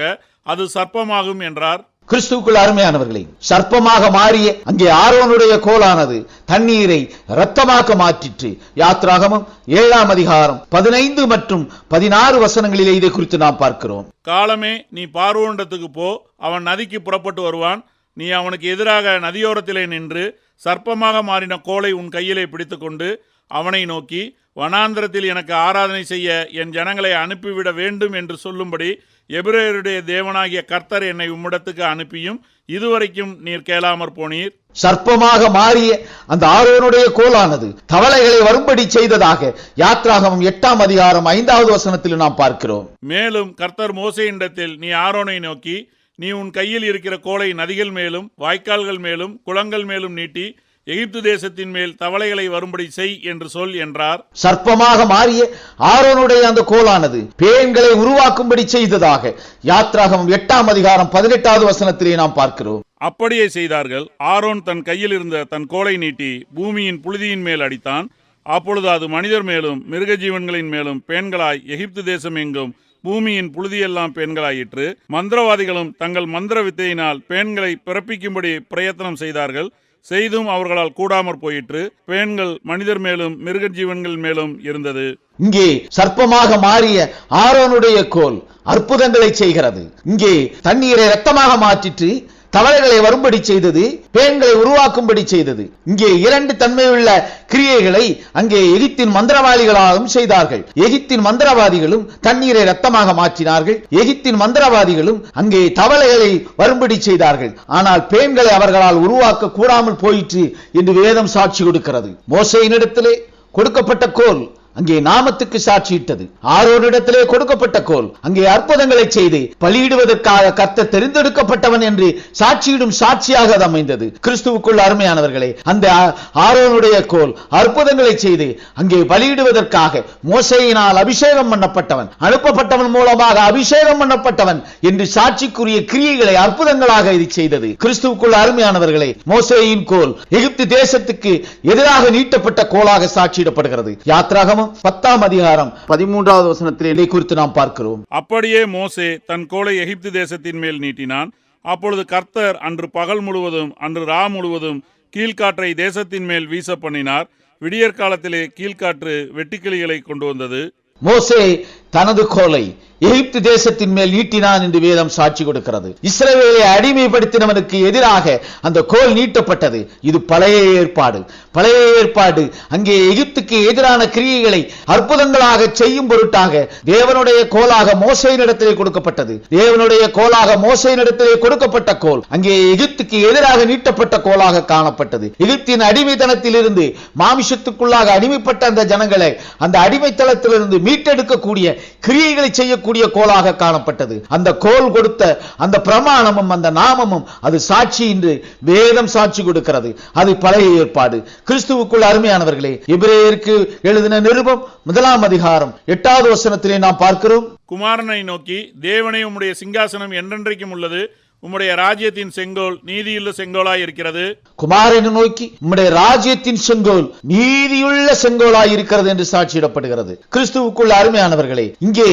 அது சர்ப்பமாகும் என்றார். கிறிஸ்துவுக்குள் அருமையானவர்களே, சர்ப்பமாக மாறிய அங்கே ஆரோனுடைய கோலானது தண்ணீரை இரத்தமாக மாற்றிற்று. யாத்திராகமம் 7ஆம் அதிகாரம் 15 மற்றும் 16 வசனங்களிலே இதை குறித்து நாம் பார்க்கிறோம். காலமே நீ பார்வோனிடத்துக்கு போ, அவன் நதிக்கு புறப்பட்டு வருவான், நீ அவனுக்கு எதிராக நதியோரத்திலே நின்று சர்ப்பமாக மாறின கோலை உன் கையிலே பிடித்துக்கொண்டு அவனை நோக்கி, வனாந்திரத்தில் எனக்கு ஆராதனை செய்ய என் ஜனங்களை அனுப்பிவிட வேண்டும் என்று சொல்லும்படி எபிரேயருடைய தேவனாகிய கர்த்தர் என்னை உம்மிடத்துக்கு அனுப்பியும் இதுவரைக்கும் நீர் கேளாமற் போனீர். சர்ப்பமாக மாறிய அந்த ஆரோனுடைய கோலானது தவளைகளை வரும்படி செய்ததாக யாத்ராகமம் 8ஆம் அதிகாரம் 5வது வசனத்தில் நாம் பார்க்கிறோம். மேலும் கர்த்தர் மோசேயினிடத்தில், நீ ஆரோனை நோக்கி, நீ உன் கையில் இருக்கிற கோலை நதிகள் மேலும் வாய்க்கால்கள் மேலும் குளங்கள் மேலும் நீட்டி எகிப்து தேசத்தின் மேல் தவளைகளை வரும்படி செய் என்று சொல் என்றார். சர்ப்பமாக மாறிய ஆரோனுடைய அந்த கோலானது பேன்களை உருவாக்கும்படி செய்ததாக யாத்ராகமம் 8ஆம் அதிகாரம் 18வது வசனத்திலே நாம் பார்க்கிறோம். அப்படியே செய்தார்கள். ஆரோன் தன் கையில் இருந்த தன் கோலை நீட்டி பூமியின் புழுதியின் மேல் அடித்தான். அப்பொழுது அது மனிதர் மேலும் மிருக ஜீவன்களின் மேலும் பேன்களாய் எகிப்து தேசம் எங்கும் பூமியின் புழுதியெல்லாம் பெண்களாயிற்று. மந்திரவாதிகளும் தங்கள் மந்திர வித்தையினால் பெண்களை பிறப்பிக்கும்படி பிரயத்தனம் செய்தார்கள். செய்தும் அவர்களால் கூடாமற் போயிற்று. பெண்கள் மனிதர் மேலும் மிருக ஜீவன்கள் மேலும் இருந்தது. இங்கே சர்ப்பமாக மாறிய ஆரோனுடைய கோல் அற்புதங்களை செய்கிறது. இங்கே தண்ணீரை இரத்தமாக மாற்றிட்டு தவளைகளை வரும்படி செய்தது, பேன்களை உருவாக்கும்படி செய்தது. இங்கே 2 தன்மையுள்ள கிரியைகளை அங்கே எகிப்தின் மந்திரவாதிகளாலும் செய்தார்கள். எகிப்தின் மந்திரவாதிகளும் தண்ணீரை இரத்தமாக மாற்றினார்கள். எகிப்தின் மந்திரவாதிகளும் அங்கே தவளைகளை வரும்படி செய்தார்கள். ஆனால் பேன்களை அவர்களால் உருவாக்க கூடாமல் போயிற்று என்று வேதம் சாட்சி கொடுக்கிறது. மோசேயினிடத்திலே கொடுக்கப்பட்ட கோல் அங்கே நாமத்துக்கு சாட்சியிட்டது. ஆரோனிடத்திலே கொடுக்கப்பட்ட கோல் அங்கே அற்புதங்களை செய்து பலியிடுவதற்காக கர்த்தர் தெரிந்தெடுக்கப்பட்டவன் என்று சாட்சியிடும் சாட்சியாக அது அமைந்தது. கிறிஸ்துவுக்குள் அருமையானவர்களே, அந்த ஆரோனுடைய கோல் அற்புதங்களை செய்து அங்கே பலியிடுவதற்காக மோசேயினால் அபிஷேகம் பண்ணப்பட்டவன், அனுப்பப்பட்டவன் மூலமாக அபிஷேகம் பண்ணப்பட்டவன் என்று சாட்சிக்குரிய கிரியைகளை அற்புதங்களாக இது செய்தது. கிறிஸ்துவுக்குள் அருமையானவர்களே, மோசேயின் கோல் எகிப்து தேசத்துக்கு எதிராக நீட்டப்பட்ட கோலாக சாட்சியிடப்படுகிறது. யாத்ராகமம் 10ஆம் அதிகாரம் 13வது வசனத்திலே இதை குறித்து நாம் பார்க்கிறோம். அப்படியே மோசே தன் கோலை எகிப்து தேசத்தின் மேல் நீட்டினான். அப்பொழுது கர்த்தர் அன்று பகல் முழுவதும் அன்று ரா முழுவதும் கீழ்காற்றை தேசத்தின் மேல் வீச பண்ணினார். விடியற் காலத்திலே கீழ்காற்று வெட்டுக்கிளிகளை கொண்டு வந்தது. மோசே தனது கோலை எகிப்து தேசத்தின் மேல் நீட்டினான் என்று வேதம் சாட்சி கொடுக்கிறது. இஸ்ரவேலை அடிமைப்படுத்தினவனுக்கு எதிராக அந்த கோல் நீட்டப்பட்டது. இது பழைய ஏற்பாடு. பழைய ஏற்பாடு அங்கே எகிப்துக்கு எதிரான கிரியைகளை அற்புதங்களாக செய்யும் பொருட்டாக தேவனுடைய கோலாக மோசேயினிடத்திலே கொடுக்கப்பட்டது. தேவனுடைய கோலாக மோசேயினிடத்திலே கொடுக்கப்பட்ட கோல் அங்கே எகிப்துக்கு எதிராக நீட்டப்பட்ட கோலாக காணப்பட்டது. எகிப்தின் அடிமைத்தனத்தில் இருந்து மாமிசத்துக்குள்ளாக அடிமைப்பட்ட அந்த ஜனங்களை அந்த அடிமைத்தனத்திலிருந்து மீட்டெடுக்கக்கூடிய கிரியைகளை செய்யக்கூடிய கோலாக காணப்பட்டது. அந்த கோல் கொடுத்த அந்த பிரமாணமும் அந்த நாமமும் அது சாட்சி என்று வேதம் சாட்சி கொடுக்கிறது. அது பழைய ஏற்பாடு. கிறிஸ்துவுக்குள் அருமையானவர்களே, எபிரேயருக்கு எழுதின நிருபம் 1ஆம் அதிகாரம் 8வது வசனத்திலே நாம் பார்க்கிறோம். குமாரனை நோக்கி, தேவனே, உம்முடைய சிங்காசனம் என்றென்றைக்கும் உள்ளது. உம்முடைய ராஜ்யத்தின் செங்கோல் நீதியுள்ள செங்கோலாய் இருக்கிறது. குமாரனை நோக்கி, உம்முடைய ராஜ்யத்தின் செங்கோல் நீதியுள்ள செங்கோலாய் இருக்கிறது என்று சாட்சியிடப்படுகிறது. கிறிஸ்துவுக்குள் அருமையானவர்களே, இங்கே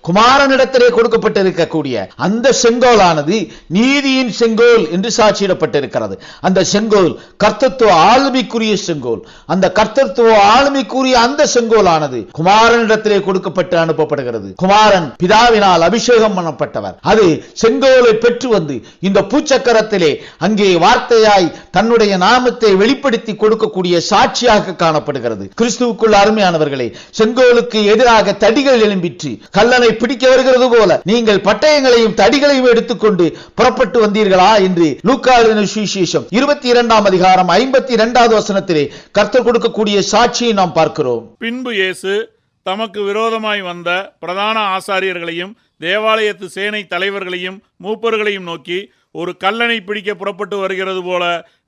குமாரனிடத்திலே கொடுக்கப்பட்டிருக்கக்கூடிய அந்த செங்கோலானது நீதியின் செங்கோல் என்று சாட்சியிடப்பட்டிருக்கிறது. அந்த செங்கோல் கர்த்தத்துவ ஆளுமைக்குரிய செங்கோல். அந்த கர்த்தத்துவ ஆளுமைக்குரிய அந்த செங்கோலானது குமாரனிடத்திலே கொடுக்கப்பட்டு அனுப்பப்படுகிறது. குமாரன் பிதாவினால் அபிஷேகம் பண்ணப்பட்டவர். அது செங்கோலை பெற்று வந்து இந்த பூச்சக்கரத்திலே அங்கே வார்த்தையாய் தன்னுடைய நாமத்தை வெளிப்படுத்தி கொடுக்கக்கூடிய சாட்சியாக காணப்படுகிறது. கிறிஸ்துவுக்குள் அருமையானவர்களே, செங்கோலுக்கு எதிராக தடிகள் எழும்பிற்று. கல்லனை பிடிக்க வருகிறது போல நீங்கள் பட்டயங்களையும் தடிகளையும் எடுத்துக்கொண்டு புறப்பட்டு வந்தீர்களா என்று லூக்கா எழுதின சுவிசேஷம் 22ஆம் அதிகாரம் 52வது வசனத்திலே கர்த்தர் கொடுக்கக்கூடிய சாட்சியை நாம் பார்க்கிறோம். பின்பு இயேசு தமக்கு விரோதமாய் வந்த பிரதான ஆசாரியர்களையும் தேவாலயத்து சேனை தலைவர்களையும் மூப்பர்களையும் நோக்கி, ஒரு கல்லனை பிடிக்க புறப்பட்டு வருகிறது போல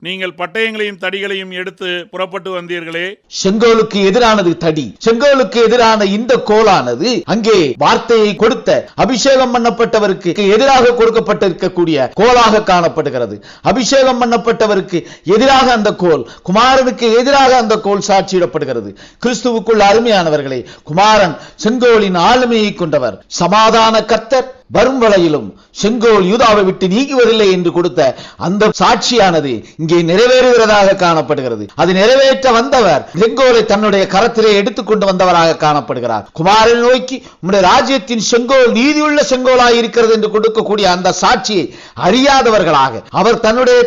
நீங்கள் பட்டயங்களையும் தடிகளையும் எடுத்து புறப்பட்டு வந்தீர்களே. செங்கோலுக்கு எதிரானது தடி. செங்கோலுக்கு எதிரான இந்த கோலானது அங்கே வார்த்தையை கொடுத்த அபிஷேகம் பண்ணப்பட்டவருக்கு எதிராக கொடுக்கப்பட்டிருக்கக்கூடிய கோலாக காணப்படுகிறது. அபிஷேகம் பண்ணப்பட்டவருக்கு எதிராக அந்த கோல், குமாரனுக்கு எதிராக அந்த கோல் சாட்சியிடப்படுகிறது. கிறிஸ்துவுக்குள் அருமையானவர்களே, குமாரன் செங்கோலின் ஆளுமையை கொண்டவர். சமாதான கர்த்தர் வரும் வரையிலும் செங்கோல் யூதாவை விட்டு நீங்குவதில்லை என்று கொடுத்த அந்த சாட்சியானது இங்கே இங்கே நிறைவேறுகிறதாக காணப்படுகிறது. அது நிறைவேற்ற வந்தவர் செங்கோலை தன்னுடைய கரத்திலே எடுத்துக்கொண்டு வந்தவராக காணப்படுகிறார். குமாரனை நோக்கி உம்முடைய ராஜ்யத்தின் செங்கோல் நீதியுள்ள செங்கோலாய் இருக்கிறது என்று கொடுக்கக்கூடிய அந்த சாட்சியை அறியாதவர்களாக, அவர் தன்னுடைய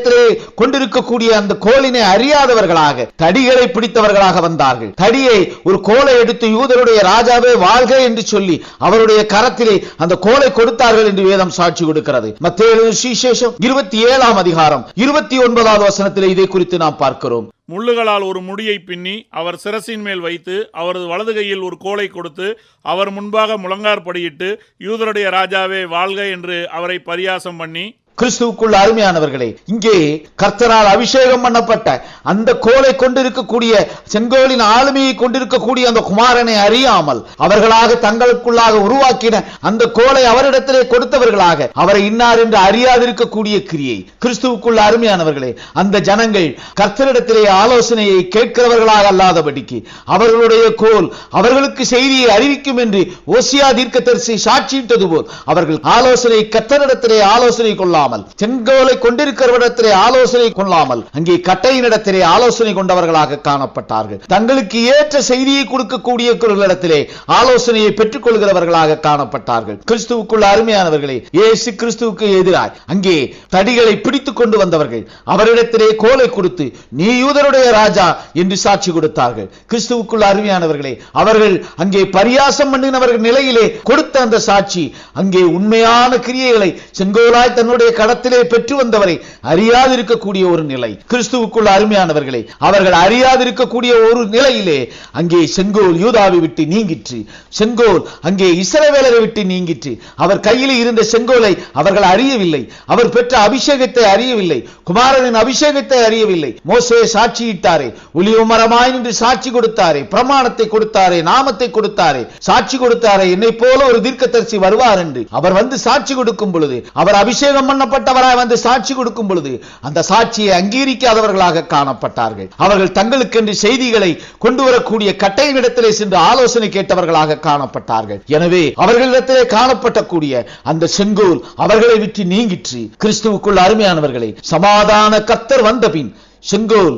கொண்டிருக்கக்கூடிய அந்த கோலினை அறியாதவர்களாக தடிகளை பிடித்தவர்களாக வந்தார்கள். தடியை ஒரு கோலை எடுத்து யூதருடைய ராஜாவே வாழ்க என்று சொல்லி அவருடைய கரத்திலே அந்த கோலை கொடுத்தார்கள் என்று வேதம் சாட்சி கொடுக்கிறது. மத்தேயு சுவிசேஷம் 27ஆம் அதிகாரம் 29வது வசனத்திலே இதை குறித்து நாம் பார்க்கிறோம். முள்ளுகளால் ஒரு முடியை பின்னி அவர் சிரசின் மேல் வைத்து அவரது வலது கையில் ஒரு கோலை கொடுத்து அவர் முன்பாக முழங்கார்படியிட்டு யூதருடைய ராஜாவே வாழ்க என்று அவரை பரியாசம் பண்ணி. கிறிஸ்துவுக்குள் அருமையானவர்களே, இங்கே கர்த்தரால் அபிஷேகம் பண்ணப்பட்ட அந்த கோலை கொண்டிருக்கக்கூடிய செங்கோலின் ஆளுமையை கொண்டிருக்கக்கூடிய அந்த குமாரனை அறியாமல் அவர்களாக தங்களுக்குள்ளாக உருவாக்கின அந்த கோலை அவரிடத்திலே கொடுத்தவர்களாக அவரை இன்னார் என்று அறியாதிருக்கக்கூடிய கிரியை. கிறிஸ்துவுக்குள் அருமையானவர்களே, அந்த ஜனங்கள் கர்த்தரிடத்திலே ஆலோசனையை கேட்கிறவர்களாக அல்லாதபடிக்கு அவர்களுடைய கோல் அவர்களுக்கு செய்தியை அறிவிக்கும் என்று ஓசியா தீர்க்கதரிசி சாட்சியிட்டது போல் அவர்கள் ஆலோசனை கர்த்தரிடத்திலே ஆலோசனை கொள்ளாமல், செங்கோலை கொண்டிருக்கிறவரிடத்திலே ஆலோசனை கொள்ளாமல் அங்கே கட்டையினிடத்திலே ஆலோசனை கொண்டவர்களாக காணப்பட்டார்கள். தங்களுக்கு ஏற்ற செய்தியை கொடுக்கக்கூடியவர்களிடத்திலே ஆலோசனையை பெற்றுக் கொள்கிறவர்களாக காணப்பட்டார்கள். கிறிஸ்துவுக்குள் அருமையானவர்களே, இயேசு கிறிஸ்துவுக்கு எதிராய் அங்கே தடிகளை பிடித்துக் கொண்டு வந்தவர்கள் அவரிடத்திலே கோலை கொடுத்து நீ யூதருடைய ராஜா என்று சாட்சி கொடுத்தார்கள். கிறிஸ்துவுக்குள் அருமையானவர்களே, அவர்கள் அங்கே பரியாசம் பண்ணினவர்கள் நிலையிலே கொடுத்த அந்த சாட்சி அங்கே உண்மையான கிரியைகளை செங்கோலாய் தன்னுடைய கடத்திலே பெற்று வந்தவரை அறியாதிருக்கக்கூடிய ஒரு நிலை. கிறிஸ்துவுக்குள் அருமையானவர்களே, அவர்கள் அறியாதிருக்கக்கூடிய ஒரு நிலையிலே அங்கே செங்கோல் யூதாவை விட்டு நீங்கிற்று. செங்கோல் அங்கே இஸ்ரவேலரை விட்டு நீங்கிற்று. அவர் கையில் இருந்த செங்கோலை அவர்கள் அறியவில்லை. அவர் பெற்ற அபிஷேகத்தை அறியவில்லை. குமாரனின் அபிஷேகத்தை அறியவில்லை. மோசே சாட்சியிட்டாரே, ஒலிவ மரமாய் நின்று சாட்சி கொடுத்தாரே, பிரமாணத்தை கொடுத்தாரே, நாமத்தை கொடுத்தாரே, சாட்சி கொடுத்தாரே, என்னை போல ஒரு தீர்க்கதரிசி வருவார் என்று அவர் வந்து சாட்சி கொடுக்கும் பொழுது, அவர் அபிஷேகம் பண்ணப்பட்டவராய் வந்து சாட்சி கொடுக்கும் பொழுது அந்த சாட்சியை அங்கீகரிக்காதவர்களாக காணப்பட்டார்கள். அவர்கள் தங்களுக்கென்று செய்திகளை கொண்டு வரக்கூடிய கட்டையினிடத்திலே சென்று ஆலோசனை கேட்டவர்களாக காணப்பட்டார்கள். எனவே அவர்களிடத்திலே காணப்படக்கூடிய அந்த செங்கோல் அவர்களை விட்டு நீங்கிற்று. கிறிஸ்துவுக்குள் அருமையானவர்களே, சமாதான கர்த்தர் வந்த பின் செங்கோல்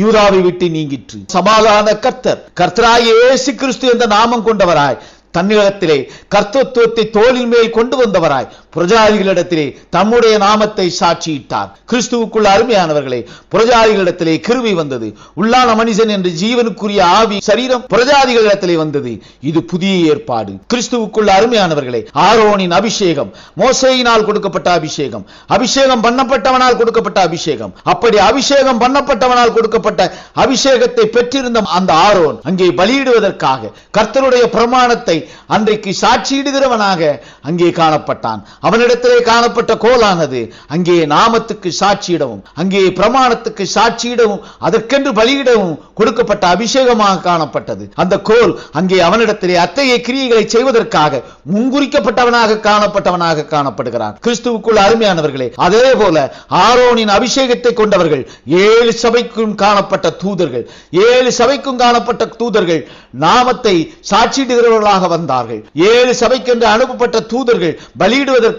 யூதாவை விட்டு நீங்கிற்று. சமாதான கர்த்தர் கர்த்தராகிய இயேசு கிறிஸ்து என்ற நாமம் கொண்டவராய் தன்னிடத்திலே கர்த்தத்துவத்தை தோளின் மேல் கொண்டு வந்தவராய் புரஜாதிகளிடத்திலே தம்முடைய நாமத்தை சாட்சியிட்டார். கிறிஸ்துவுக்குள் அருமையானவர்களே, புரஜாதிகளிடத்திலே கிருபை வந்தது. உள்ளான மனிதன் என்று ஜீவனுக்குரிய ஆவி சரீரம் புரஜாதிகளிடத்திலே வந்தது. இது புதிய ஏற்பாடு. கிறிஸ்துவுக்குள் அருமையானவர்களே, ஆரோனின் அபிஷேகம், மோசேயினால் கொடுக்கப்பட்ட அபிஷேகம், அபிஷேகம் பண்ணப்பட்டவனால் கொடுக்கப்பட்ட அபிஷேகம், அப்படி அபிஷேகம் பண்ணப்பட்டவனால் கொடுக்கப்பட்ட அபிஷேகத்தை பெற்றிருந்த அந்த ஆரோன் அங்கே பலியிடுவதற்காக கர்த்தருடைய பிரமாணத்தை அன்றைக்கு சாட்சியிடுகிறவனாக அங்கே காணப்பட்டான். அவனிடத்திலே காணப்பட்ட கோலானது அங்கே நாமத்துக்கு சாட்சியிடவும் அங்கே பிரமாணத்துக்கு சாட்சியிடவும் அதற்கென்று பலியிடவும் கொடுக்கப்பட்ட அபிஷேகமாக காணப்பட்டது. அந்த கோல் அங்கே அவனிடத்திலே அத்தகைய கிரியைகளை செய்வதற்காக முன்குறிக்கப்பட்டவனாக காணப்பட்டவனாக காணப்படுகிறான். கிறிஸ்துவுக்குள் அருமையானவர்களே, அதே போல ஆரோனின் அபிஷேகத்தை கொண்டவர்கள் 7 சபைக்கும் காணப்பட்ட தூதர்கள், 7 சபைக்கும் காணப்பட்ட தூதர்கள் நாமத்தை சாட்சியிடுகிறவர்களாக வந்தார்கள். 7 சபைக்கென்று அனுப்பப்பட்ட தூதர்கள் பலியிடுவதற்காக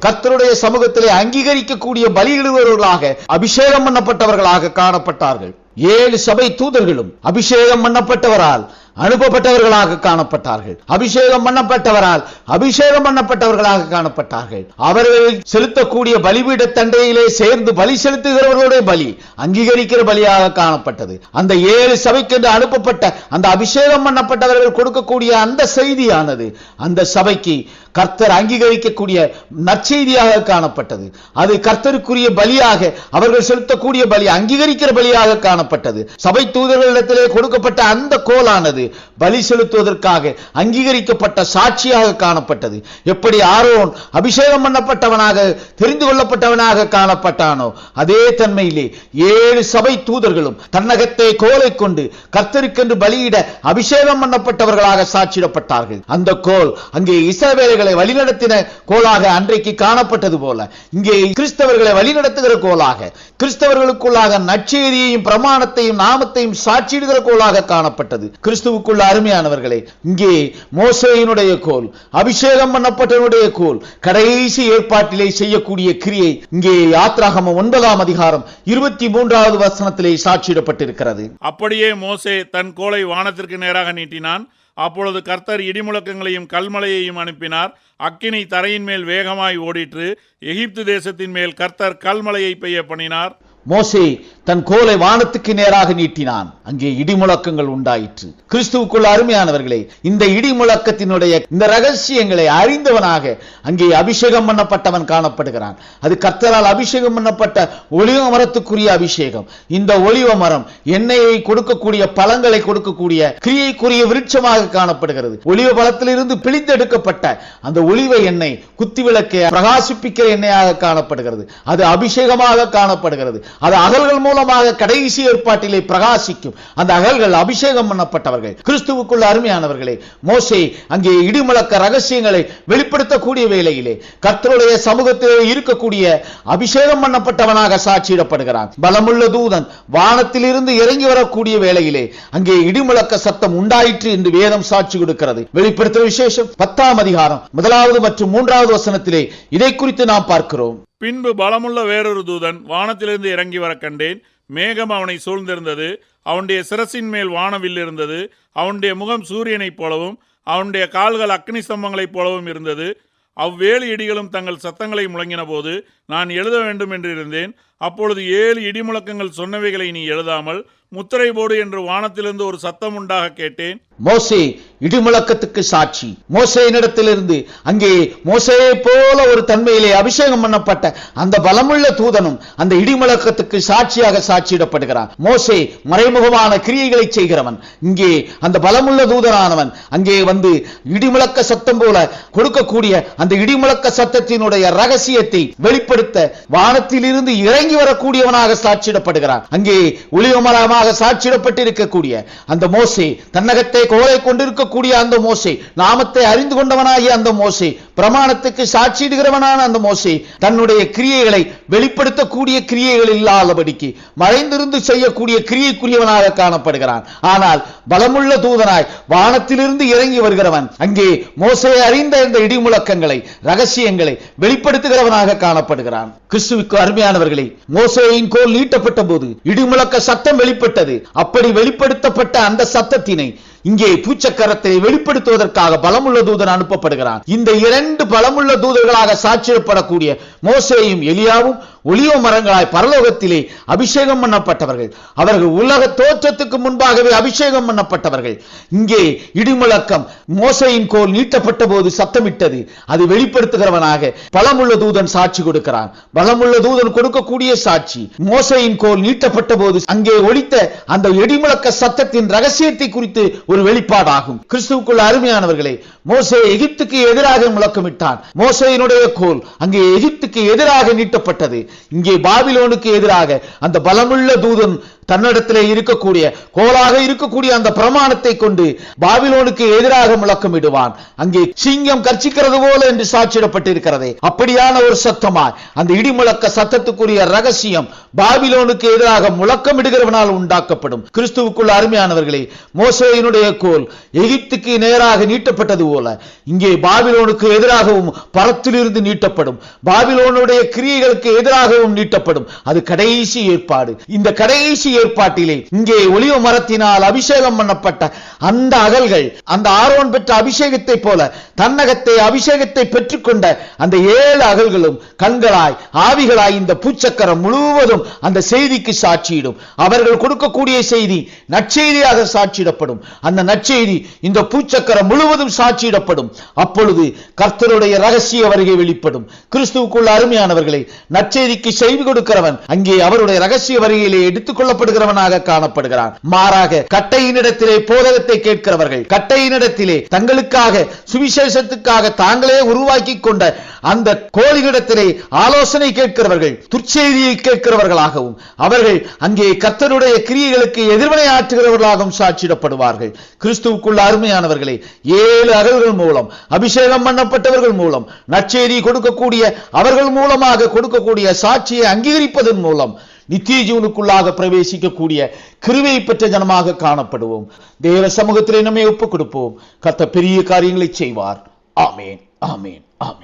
கர்த்தருடைய சமூகத்திலே அங்கீகரிக்கக்கூடிய பலியிடுவர்களாக அபிஷேகம் பண்ணப்பட்டவர்களாக காணப்பட்டார்கள். 7 சபை தூதர்களும் அபிஷேகம் பண்ணப்பட்டவரால் அனுப்பப்பட்டவர்களாக காணப்பட்டார்கள். அபிஷேகம் பண்ணப்பட்டவரால் அபிஷேகம் பண்ணப்பட்டவர்களாக காணப்பட்டார்கள். அவர்கள் செலுத்தக்கூடிய பலிபீட தண்டையிலே சேர்ந்து பலி செலுத்துகிறவர்களுடைய பலி அங்கீகரிக்கிற பலியாக காணப்பட்டது. அந்த 7 சபைக்கென்று அனுப்பப்பட்ட அந்த அபிஷேகம் பண்ணப்பட்டவர்கள் கொடுக்கக்கூடிய அந்த செய்தியானது அந்த சபைக்கு கர்த்தர் அங்கீகரிக்கக்கூடிய நற்செய்தியாக காணப்பட்டது. அது கர்த்தருக்குரிய பலியாக அவர்கள் செலுத்தக்கூடிய பலி அங்கீகரிக்கிற பலியாக காணப்பட்டது. சபை தூதர்களிடத்திலே கொடுக்கப்பட்ட அந்த கோலானது பலி செலுத்துவதற்காக அங்கீகரிக்கப்பட்ட சாட்சியாக காணப்பட்டது. எப்படி ஆரோன் அபிஷேகம் பண்ணப்பட்டவனாக தெரிந்து கொள்ளப்பட்டவனாக காணப்பட்டானோ அதே தன்மையிலே 7 சபை தூதர்களும் தன்னகத்தை கோலை கொண்டு கர்த்தருக்கென்று பலியிட அபிஷேகம் பண்ணப்பட்டவர்களாக சாட்சியிடப்பட்டார்கள். அந்த கோல் அங்கே இஸ்ரவேலர்களை வழிநடத்தின கோலாக அன்றைக்கு காணப்பட்டது போல இங்கே கிறிஸ்தவர்களை வழிநடத்துகிற கோலாக, கிறிஸ்தவர்களுக்குள்ளாக நற்செய்தியையும் பிரமாணத்தையும் நாமத்தையும் சாட்சியிடுகிற கோலாக காணப்பட்டது. கிறிஸ்துவுக்குள் கிறிஸ்துவுக்குள்ள அருமையானவர்களே, இங்கே மோசேயினுடைய கோல், அபிஷேகம் பண்ணப்பட்டவனுடைய கோல், கடைசி ஏற்பாட்டிலே செய்யக்கூடிய கிரியை இங்கே யாத்ராகமம் 9ஆம் அதிகாரம் 23வது வசனத்திலே சாட்சியிடப்பட்டிருக்கிறது. அப்படியே மோசே தன் கோலை வானத்திற்கு நேராக நீட்டினான். அப்பொழுது கர்த்தர் இடிமுழக்கங்களையும் கல்மழையையும் அனுப்பினார். அக்கினி தரையின் மேல் வேகமாய் ஓடிற்று. எகிப்து தேசத்தின் மேல் கர்த்தர் கல்மழையை பெய்ய பண்ணினார். மோசே தன் கோலை வானத்துக்கு நேராக நீட்டினான். அங்கே இடிமுழக்கங்கள் உண்டாயிற்று. கிறிஸ்துவுக்குள்ள அருமையானவர்களே, இந்த இடிமுழக்கத்தினுடைய இந்த ரகசியங்களை அறிந்தவனாக அங்கே அபிஷேகம் பண்ணப்பட்டவன் காணப்படுகிறான். அது கர்த்தரால் அபிஷேகம் பண்ணப்பட்ட ஒலிவ மரத்துக்குரிய அபிஷேகம். இந்த ஒலிவ மரம் எண்ணெயை கொடுக்கக்கூடிய, பழங்களை கொடுக்கக்கூடிய கிரியைக்குரிய விருட்சமாக காணப்படுகிறது. ஒலிவ பழத்திலிருந்து பிழிந்தெடுக்கப்பட்ட அந்த ஒலிவ எண்ணெய் குத்தி விளக்கை பிரகாசிப்பிக்கிற எண்ணெயாக காணப்படுகிறது. அது அபிஷேகமாக காணப்படுகிறது. அது அகல்கள் மூலமாக கடைசி ஏற்பாட்டிலே பிரகாசிக்கும். அந்த அகல்கள் அபிஷேகம் பண்ணப்பட்டவர்கள். கிறிஸ்துவுக்குள்ள அருமையானவர்களே, மோசே அங்கே இடிமுழக்க ரகசியங்களை வெளிப்படுத்தக்கூடிய வேளையிலே கர்த்தருடைய சமூகத்திலே இருக்கக்கூடிய அபிஷேகம் பண்ணப்பட்டவனாக சாட்சியிடப்படுகிறான். பலமுள்ள தூதன் வானத்திலிருந்து இறங்கி வரக்கூடிய வேளையிலே அங்கே இடிமுழக்க சத்தம் உண்டாயிற்று என்று வேதம் சாட்சி கொடுக்கிறது. வெளிப்படுத்தும் விசேஷம் 10ஆம் அதிகாரம் 1வது மற்றும் 3வது வசனத்திலே இதை குறித்து நாம் பார்க்கிறோம். பின்பு பலமுள்ள வேறொரு தூதன் வானத்திலிருந்து இறங்கி வர கண்டேன். மேகம் அவனை சூழ்ந்திருந்தது. அவனுடைய சிரசின் மேல் வானவில் இருந்தது. அவனுடைய முகம் சூரியனைப் போலவும் அவனுடைய கால்கள் அக்னி ஸ்தம்பங்களைப் போலவும் இருந்தது. அவ்வேழு இடிகளும் தங்கள் சத்தங்களை முழங்கின போது நான் எழுத வேண்டும் என்று இருந்தேன். அப்பொழுது 7 இடிமுழக்கங்கள் சொன்னவைகளை நீ எழுதாமல் முத்திரை போடு என்று வானத்திலிருந்து ஒரு சத்தம் உண்டாக கேட்டேன். மோசே இடிமுழக்கத்துக்கு சாட்சி. மோசேயினிடத்திலிருந்து அங்கே மோசேயை போல ஒரு தன்மையிலே அபிஷேகம் பண்ணப்பட்ட அந்த பலமுள்ள தூதனும் அந்த இடிமுழக்கத்துக்கு சாட்சியாக சாட்சியிடப்படுகிறான். மோசே மறைமுகமான கிரியைகளை செய்கிறவன். இங்கே அந்த பலமுள்ள தூதனானவன் அங்கே வந்து இடிமுழக்க சத்தம் போல கொடுக்கக்கூடிய அந்த இடிமுழக்க சத்தத்தினுடைய ரகசியத்தை வெளிப்படுத்த வானத்திலிருந்து இறங்கி வரக்கூடியவனாக சாட்சியிடப்படுகிறான். அங்கே ஒளிவமரமாக சாட்சியிடப்பட்டிருக்கக்கூடிய அந்த மோசே, தன்னகத்தை கோலை கொண்டிருக்கக்கூடிய அந்த மோசே, நாமத்தை அறிந்து கொண்டவனாகிய அந்த மோசே, பிரமாணத்துக்கு சாட்சியிடுகிறவனான அந்த மோசே, தன்னுடைய கிரியைகளை வெளிப்படுத்தக்கூடிய கிரியைகள் இல்லாதபடிக்கு மறைந்திருந்து செய்யக்கூடிய கிரியைக்குரியவனாக காணப்படுகிறான். ஆனால் பலமுள்ள தூதனாய் வானத்திலிருந்து இறங்கி வருகிறவன் அங்கே மோசே அறிந்த இந்த இடிமுழக்கங்களை, ரகசியங்களை வெளிப்படுத்துகிறவனாக காணப்படுகிறான். கிறிஸ்துவுக்கு அருமையானவர்களே, மோசேயின் கோல் நீட்டப்பட்ட போது இடிமுழக்க சத்தம் வெளிப்பட்டது. அப்படி வெளிப்படுத்தப்பட்ட அந்த சத்தத்தினை இங்கே பூச்சக்கரத்தை வெளிப்படுத்துவதற்காக பலமுள்ள தூதன் அனுப்பப்படுகிறான். இந்த 2 பலமுள்ள தூதர்களாக சாட்சியிடப்படக்கூடிய மோசேயும் எலியாவும் ஒலிவ மரங்களாய் பரலோகத்திலே அபிஷேகம் பண்ணப்பட்டவர்கள். அவர்கள் உலக தோற்றத்துக்கு முன்பாகவே அபிஷேகம் பண்ணப்பட்டவர்கள். இங்கே இடிமுழக்கம் மோசேயின் கோல் நீட்டப்பட்ட போது சத்தமிட்டது. அது வெளிப்படுத்துகிறவனாக பலமுள்ள தூதன் சாட்சி கொடுக்கிறான். பலமுள்ள தூதன் கொடுக்கக்கூடிய சாட்சி மோசேயின் கோல் நீட்டப்பட்ட போது அங்கே ஒலித்த அந்த இடிமுழக்க சத்தத்தின் ரகசியத்தை குறித்து ஒரு வெளிப்பாடாகும். கிறிஸ்துவுக்குள்ள அருமையானவர்களே, மோசே எகிப்துக்கு எதிராக முழக்கமிட்டான். மோசேயினுடைய கோல் அங்கே எகிப்துக்கு எதிராக நீட்டப்பட்டது. இங்கே பாபிலோனுக்கு எதிராக அந்த பலமுள்ள தூதன் தன்னிடத்திலே இருக்கக்கூடிய கோலாக இருக்கக்கூடிய அந்த பிரமாணத்தை கொண்டு பாபிலோனுக்கு எதிராக முழக்கமிடுவான். அங்கே சிங்கம் கர்ச்சிக்கிறது போல என்று சாட்சியிடப்பட்டிருக்கிறதே, அப்படியான ஒரு சத்தமாய் அந்த இடிமுழக்க சத்தத்துக்குரிய ரகசியம் பாபிலோனுக்கு எதிராக முழக்கமிடுகிறவனால் உண்டாக்கப்படும். கிறிஸ்துவுக்குள்ள அருமையானவர்களே, மோசேயினுடைய கோல் எகிப்துக்கு நேராக நீட்டப்பட்டது போல இங்கே பாபிலோனுக்கு எதிராகவும் பரத்திலிருந்து நீட்டப்படும். பாபிலோனுடைய கிரியைகளுக்கு எதிராகவும் நீட்டப்படும். அது கடைசி ஏற்பாடு. இந்த கடைசி ஏற்பாட்டிலே இங்கே ஒலிவ மரத்தினால் அபிஷேகம் பண்ணப்பட்ட அந்த அகல்கள் அந்த ஆரோன் பெற்ற அபிஷேகத்தை போல தன்னகத்தை அபிஷேகத்தை பெற்றுக்கொண்ட அந்த 7 அகல்களும் கண்களாய் ஆவிகளாய் இந்த பூச்சக்கரம் முழுவதும் அந்த செய்திக்கு சாட்சியிடும். அவர்கள் கொடுக்கக்கூடிய செய்தி நற்செய்தியாக சாட்சியிடப்படும். அந்த நற்செய்தி இந்த பூச்சக்கரம் முழுவதும் சாட்சியிடப்படும். அப்பொழுது கர்த்தருடைய ரகசிய வருகை வெளிப்படும். கிறிஸ்துவுக்குள்ள அருமையானவர்களை, நற்செய்திக்கு செய்தி கொடுக்கிறவன் அங்கே அவருடைய ரகசிய வருகையிலே எடுத்துக் கொள்ளப்படுகிறவனாக காணப்படுகிறான். மாறாக கட்டையினிடத்திலே போதகத்தை கேட்கிறவர்கள், கட்டையினிடத்திலே தங்களுக்காக சுவிசேஷத்துக்காக தாங்களே உருவாக்கி கொண்ட அந்த கோலினிடத்திலே ஆலோசனை கேட்கிறவர்கள், துர்ச்செய்தியை கேட்கிறவர்களாகவும் அவர்கள் அங்கே கர்த்தருடைய கிரியைகளுக்கு எதிர்வினை ஆற்றுகிறவர்களாகவும் சாட்சியிடப்படுவார்கள். கிறிஸ்துவுக்குள்ள அருமையானவர்களே, 7 அகல்கள் மூலம் அபிஷேகம் பண்ணப்பட்டவர்கள் மூலம் நற்செய்தி கொடுக்கக்கூடிய அவர்கள் மூலமாக கொடுக்கக்கூடிய சாட்சியை அங்கீகரிப்பதன் மூலம் நித்திய ஜீவனுக்குள்ளாக பிரவேசிக்கக்கூடிய கிருபை பெற்ற ஜனமாக காணப்படுவோம். தேவ சமூகத்திலே நம்மை ஒப்புக் கொடுப்போம். கர்த்தர் பெரிய காரியங்களை செய்வார். ஆமேன், ஆமேன், ஆமேன்.